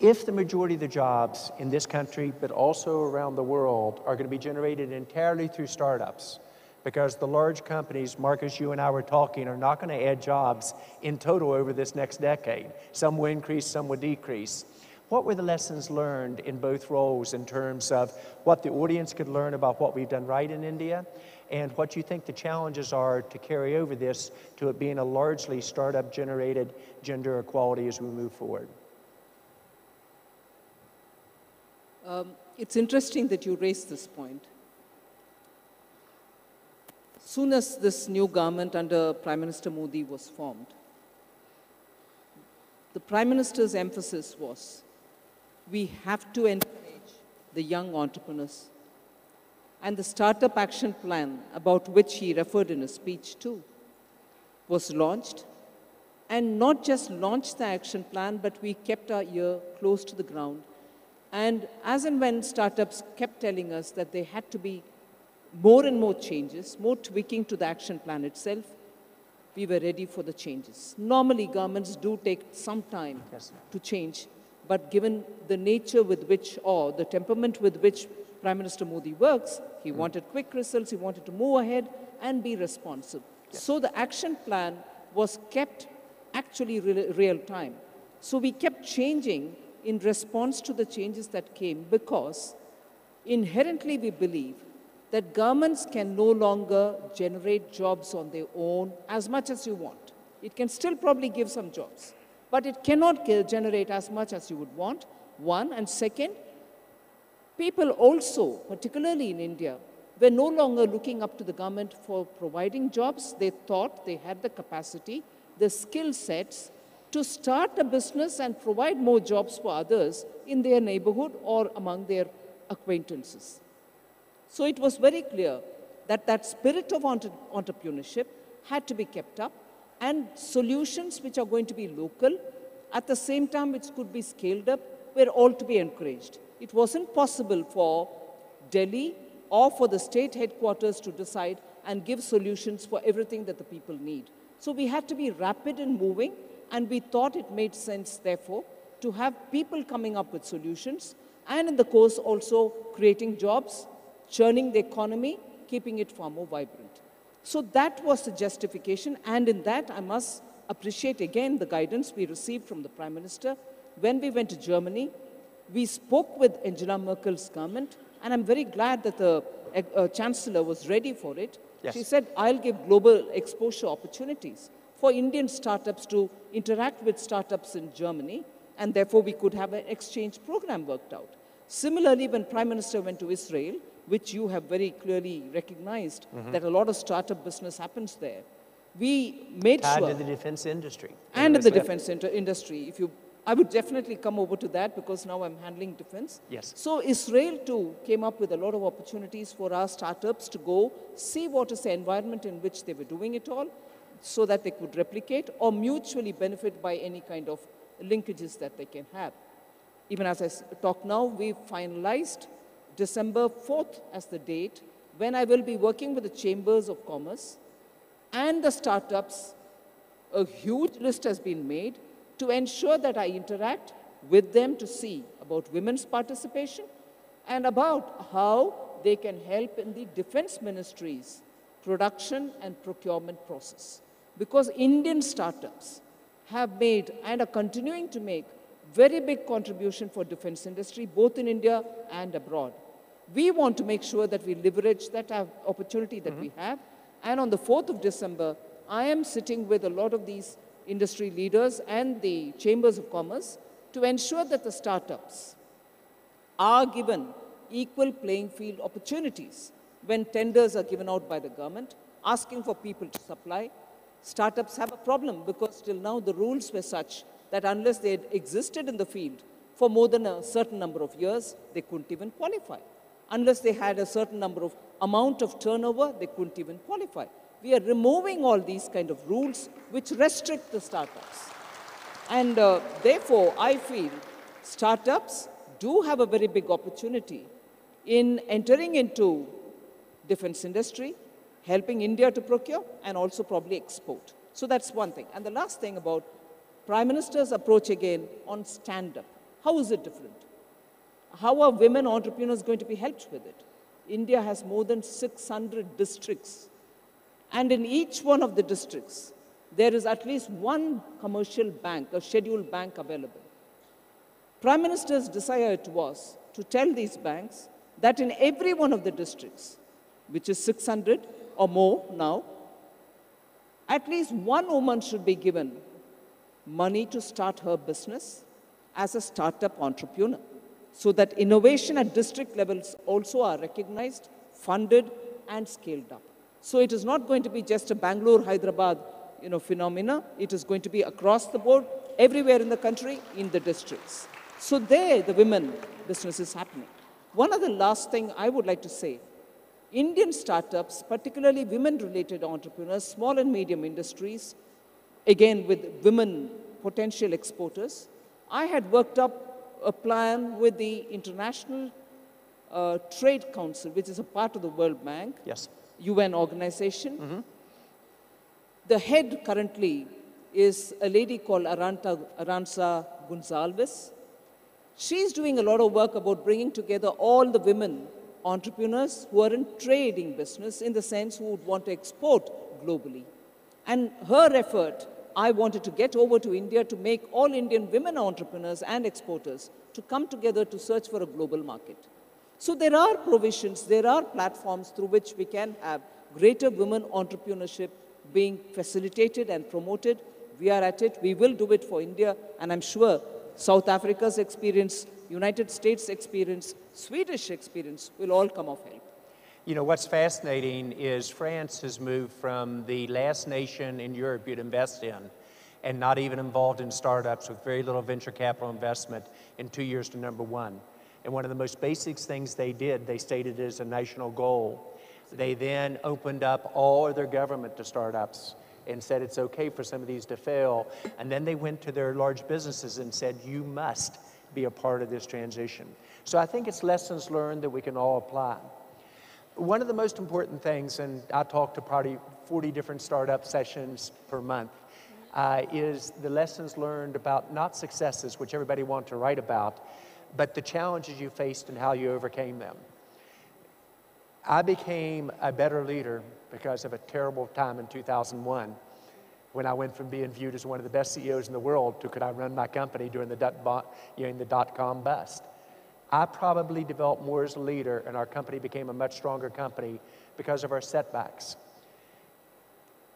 If the majority of the jobs in this country, but also around the world, are going to be generated entirely through startups, because the large companies, Marcus, you and I were talking, are not going to add jobs in total over this next decade. Some will increase, some will decrease. What were the lessons learned in both roles in terms of what the audience could learn about what we've done right in India, and what you think the challenges are to carry over this to it being a largely startup-generated gender equality as we move forward? It's interesting that you raised this point. Soon as this new government under Prime Minister Modi was formed, the Prime Minister's emphasis was, we have to encourage the young entrepreneurs. And the Startup Action Plan, about which he referred in his speech too, was launched. And not just launched the action plan, but we kept our ear close to the ground. And as and when startups kept telling us that there had to be more and more changes, more tweaking to the action plan itself, we were ready for the changes. Normally, governments do take some time to change, but given the nature with which, or the temperament with which Prime Minister Modi works, he wanted quick results, he wanted to move ahead and be responsive. So the action plan was kept actually real time. So we kept changing in response to the changes that came, because inherently we believe that governments can no longer generate jobs on their own as much as you want. It can still probably give some jobs, but it cannot generate as much as you would want, one. And second, people also, particularly in India, were no longer looking up to the government for providing jobs. They thought they had the capacity, the skill sets, to start a business and provide more jobs for others in their neighborhood or among their acquaintances. So it was very clear that that spirit of entrepreneurship had to be kept up, and solutions which are going to be local, at the same time which could be scaled up, were all to be encouraged. It wasn't possible for Delhi or for the state headquarters to decide and give solutions for everything that the people need. So we had to be rapid in moving, and we thought it made sense, therefore, to have people coming up with solutions, and in the course also creating jobs, churning the economy, keeping it far more vibrant. So that was the justification, and in that I must appreciate again the guidance we received from the Prime Minister. When we went to Germany, we spoke with Angela Merkel's government, and I'm very glad that the Chancellor was ready for it. Yes. She said, I'll give global exposure opportunities for Indian startups to interact with startups in Germany, and therefore we could have an exchange program worked out. Similarly, when Prime Minister went to Israel, which you have very clearly recognized that a lot of startup business happens there, we made sure... Tied to the defense industry. And in the defense industry. I would definitely come over to that, because now I'm handling defense. Yes. So Israel too came up with a lot of opportunities for our startups to go see what is the environment in which they were doing it all, so that they could replicate or mutually benefit by any kind of linkages that they can have. Even as I talk now, we've finalized December 4th as the date when I will be working with the Chambers of Commerce and the startups. A huge list has been made to ensure that I interact with them to see about women's participation and about how they can help in the defense ministry's production and procurement process. Because Indian startups have made and are continuing to make very big contribution for defense industry, both in India and abroad. We want to make sure that we leverage that opportunity that we have. And on the 4th of December, I am sitting with a lot of these industry leaders and the chambers of commerce to ensure that the startups are given equal playing field opportunities when tenders are given out by the government, asking for people to supply. Startups have a problem because till now the rules were such that unless they had existed in the field for more than a certain number of years, they couldn't even qualify. Unless they had a certain number of amount of turnover, they couldn't even qualify. We are removing all these kind of rules which restrict the startups. And therefore, I feel startups do have a very big opportunity in entering into defense industry, helping India to procure, and also probably export. So that's one thing. And the last thing about Prime Minister's approach again on stand-up. How is it different? How are women entrepreneurs going to be helped with it? India has more than 600 districts. And in each one of the districts, there is at least one commercial bank, a scheduled bank available. Prime Minister's desire was to tell these banks that in every one of the districts, which is 600 or more now, at least one woman should be given money to start her business as a startup entrepreneur, so that innovation at district levels also are recognized, funded, and scaled up. So it is not going to be just a Bangalore, Hyderabad, phenomena. It is going to be across the board, everywhere in the country, in the districts. So there, the women business is happening. One other last thing I would like to say, Indian startups, particularly women-related entrepreneurs, small and medium industries, again with women potential exporters, I had worked up a plan with the International Trade Council, which is a part of the World Bank, yes, UN organization. The head currently is a lady called Aranza Gonzalez. She's doing a lot of work about bringing together all the women entrepreneurs who are in trading business, in the sense who would want to export globally. And her effort, I wanted to get over to India to make all Indian women entrepreneurs and exporters to come together to search for a global market. So there are provisions, there are platforms through which we can have greater women entrepreneurship being facilitated and promoted. We are at it. We will do it for India. And I'm sure South Africa's experience, United States experience, Swedish experience will all come of help. You know, what's fascinating is France has moved from the last nation in Europe you'd invest in and not even involved in startups with very little venture capital investment in 2 years to #1. And one of the most basic things they did, they stated as a national goal. They then opened up all of their government to startups and said it's okay for some of these to fail. And then they went to their large businesses and said, you must be a part of this transition. So I think it's lessons learned that we can all apply. One of the most important things, and I talk to probably 40 different startup sessions per month, is the lessons learned about not successes, which everybody wants to write about, but the challenges you faced and how you overcame them. I became a better leader because of a terrible time in 2001 when I went from being viewed as one of the best CEOs in the world to could I run my company during the dot-com bust. I probably developed more as a leader, and our company became a much stronger company because of our setbacks.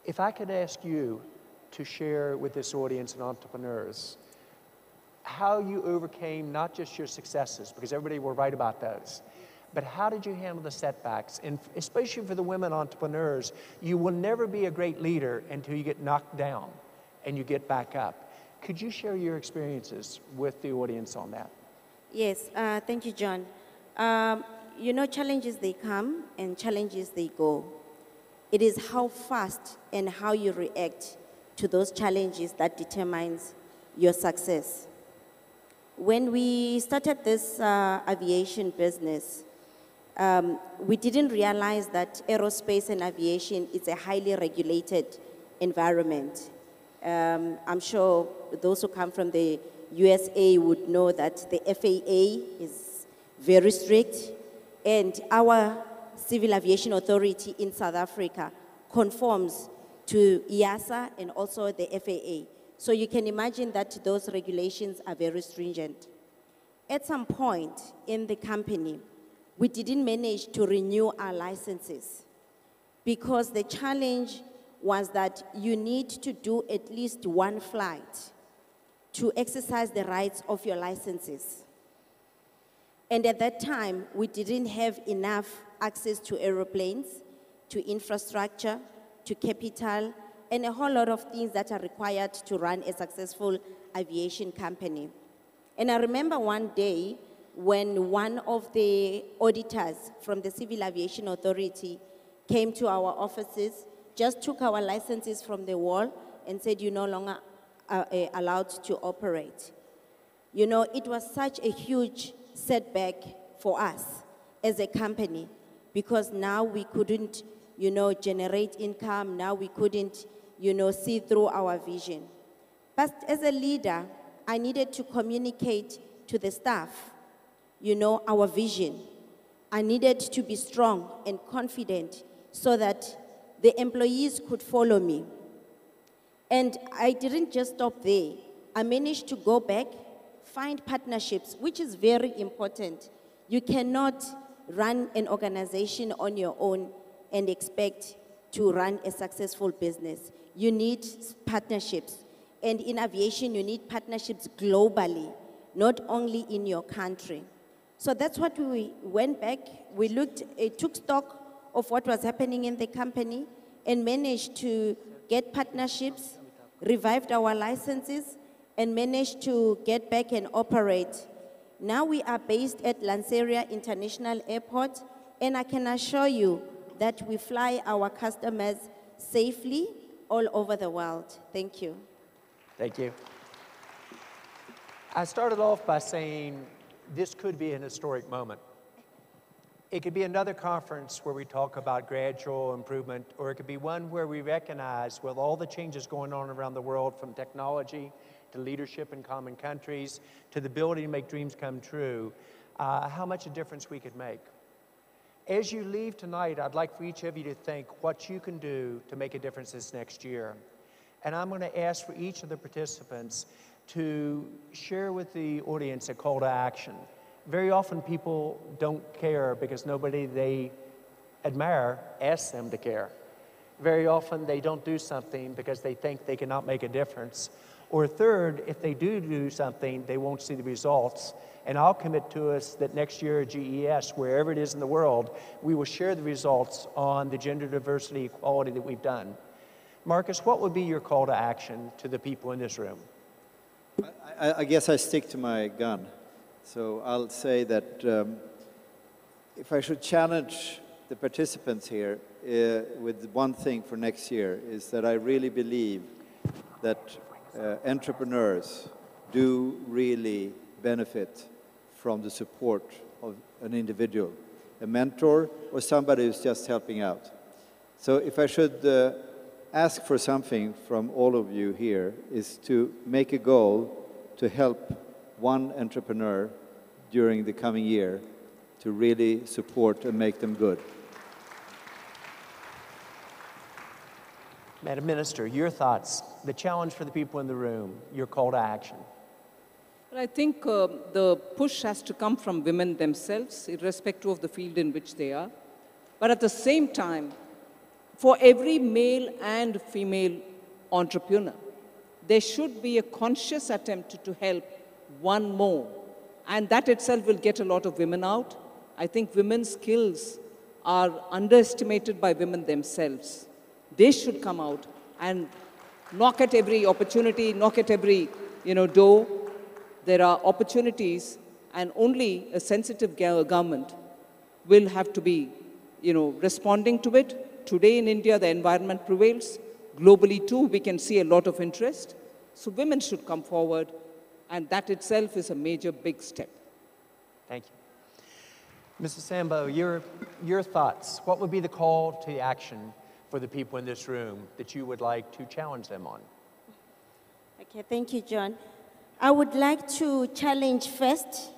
If I could ask you to share with this audience and entrepreneurs how you overcame not just your successes, because everybody will write about those, but how did you handle the setbacks? And especially for the women entrepreneurs, you will never be a great leader until you get knocked down and you get back up. Could you share your experiences with the audience on that? Yes, thank you, John. You know, challenges, they come and challenges, they go. It is how fast and how you react to those challenges that determines your success. When we started this aviation business, we didn't realize that aerospace and aviation is a highly regulated environment. I'm sure those who come from the USA would know that the FAA is very strict, and our Civil Aviation Authority in South Africa conforms to EASA and also the FAA. So you can imagine that those regulations are very stringent. At some point in the company, we didn't manage to renew our licenses because the challenge was that you need to do at least one flight to exercise the rights of your licenses. And at that time, we didn't have enough access to aeroplanes, to infrastructure, to capital, and a whole lot of things that are required to run a successful aviation company. And I remember one day when one of the auditors from the Civil Aviation Authority came to our offices, just took our licenses from the wall and said, you're no longer allowed to operate. You know, it was such a huge setback for us as a company, because now we couldn't, you know, generate income. Now we couldn't, you know, see through our vision. But as a leader, I needed to communicate to the staff, you know, our vision. I needed to be strong and confident so that the employees could follow me. And I didn't just stop there. I managed to go back, find partnerships, which is very important. You cannot run an organization on your own and expect to run a successful business. You need partnerships. And in aviation, you need partnerships globally, not only in your country. So that's what we went back. We took stock of what was happening in the company and managed to get partnerships, revived our licenses, and managed to get back and operate. Now we are based at Lanseria International Airport, and I can assure you that we fly our customers safely all over the world. Thank you. Thank you. I started off by saying this could be an historic moment. It could be another conference where we talk about gradual improvement, or it could be one where we recognize, with all the changes going on around the world, from technology to leadership in common countries to the ability to make dreams come true, how much a difference we could make. As you leave tonight, I'd like for each of you to think what you can do to make a difference this next year. And I'm going to ask for each of the participants to share with the audience a call to action. Very often people don't care because nobody they admire asks them to care. Very often they don't do something because they think they cannot make a difference. Or third, if they do something, they won't see the results. And I'll commit to us that next year at GES, wherever it is in the world, we will share the results on the gender diversity equality that we've done. Marcus, what would be your call to action to the people in this room? I guess I stick to my gun. So I'll say that if I should challenge the participants here with one thing for next year, is that I really believe that entrepreneurs do really benefit from the support of an individual, a mentor, or somebody who's just helping out. So if I should ask for something from all of you here, is to make a goal to help one entrepreneur during the coming year to really support and make them good. Madam Minister, your thoughts, the challenge for the people in the room, your call to action. But I think the push has to come from women themselves, irrespective of the field in which they are. But at the same time, for every male and female entrepreneur, there should be a conscious attempt to help one more. And that itself will get a lot of women out. I think women's skills are underestimated by women themselves. They should come out and knock at every opportunity, knock at every door. There are opportunities, and only a sensitive government will have to be responding to it. Today in India, the environment prevails. Globally too, we can see a lot of interest. So women should come forward, and that itself is a major, big step. Thank you. Mrs. Sambo, your thoughts. What would be the call to action for the people in this room that you would like to challenge them on? Okay, thank you, John. I would like to challenge first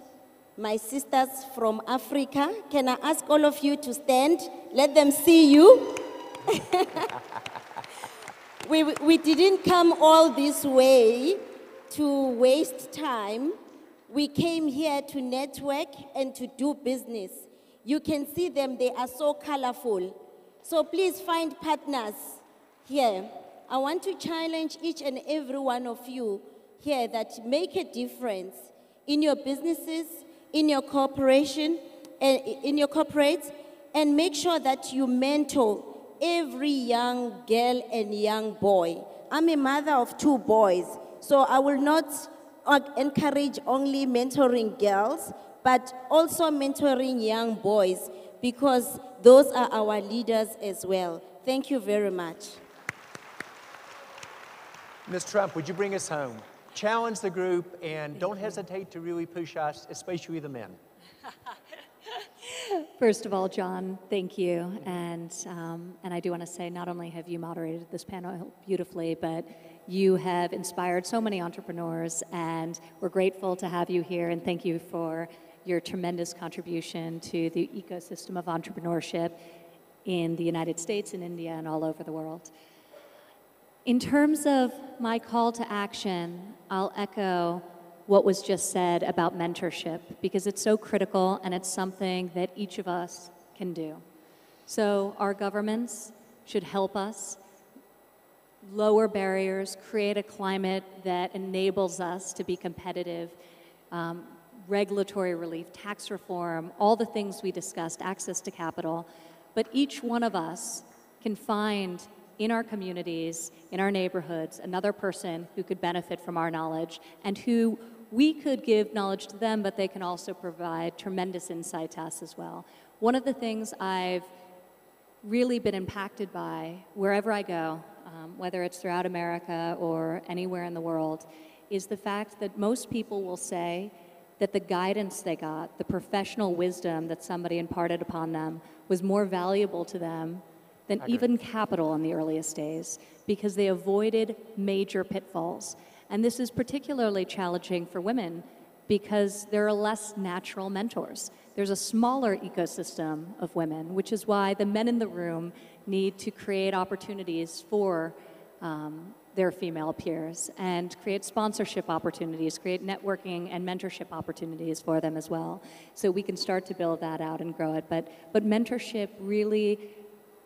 my sisters from Africa. Can I ask all of you to stand? Let them see you. We didn't come all this way to waste time. We came here to network and to do business. You can see them, they are so colorful. So please find partners, here, I want to challenge each and every one of you here that make a difference in your businesses, in your corporation, in your corporates, and make sure that you mentor every young girl and young boy. I'm a mother of 2 boys, so I will not encourage only mentoring girls, but also mentoring young boys, because those are our leaders as well. Thank you very much. Ms. Trump, would you bring us home? Challenge the group and don't hesitate to really push us, especially the men. First of all, John, thank you. And I do want to say, not only have you moderated this panel beautifully, but you have inspired so many entrepreneurs, and we're grateful to have you here, and thank you for your tremendous contribution to the ecosystem of entrepreneurship in the United States, in India, and all over the world. In terms of my call to action, I'll echo what was just said about mentorship, because it's so critical and it's something that each of us can do. So our governments should help us lower barriers, create a climate that enables us to be competitive, regulatory relief, tax reform, all the things we discussed, access to capital. But each one of us can find in our communities, in our neighborhoods, another person who could benefit from our knowledge and who we could give knowledge to them, but they can also provide tremendous insight to us as well. One of the things I've really been impacted by wherever I go, whether it's throughout America or anywhere in the world, is the fact that most people will say that the guidance they got, the professional wisdom that somebody imparted upon them, was more valuable to them than even capital in the earliest days, because they avoided major pitfalls. And this is particularly challenging for women because there are less natural mentors. There's a smaller ecosystem of women, which is why the men in the room need to create opportunities for their female peers and create sponsorship opportunities, create networking and mentorship opportunities for them as well. So we can start to build that out and grow it. But mentorship really,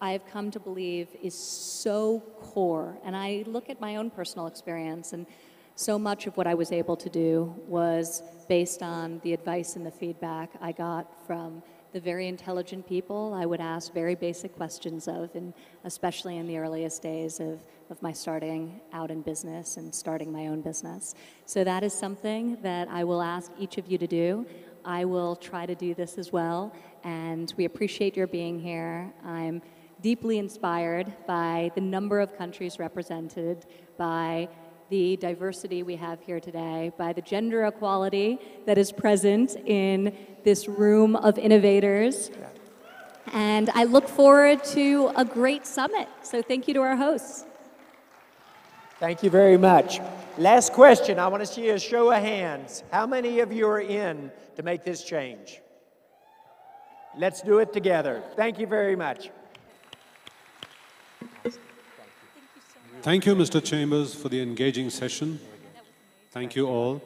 I've come to believe, is so core. And I look at my own personal experience, and so much of what I was able to do was based on the advice and the feedback I got from the very intelligent people I would ask very basic questions of, and especially in the earliest days of my starting out in business and starting my own business. So that is something that I will ask each of you to do. I will try to do this as well, and we appreciate your being here. I'm deeply inspired by the number of countries represented, by the diversity we have here today, by the gender equality that is present in this room of innovators. And I look forward to a great summit. So thank you to our hosts. Thank you very much. Last question. I want to see a show of hands. How many of you are in to make this change? Let's do it together. Thank you very much. Thank you, Mr. Chambers, for the engaging session. Thank you all.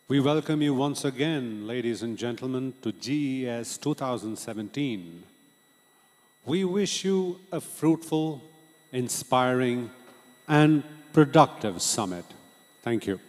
We welcome you once again, ladies and gentlemen, to GES 2017. We wish you a fruitful, inspiring, and productive summit. Thank you.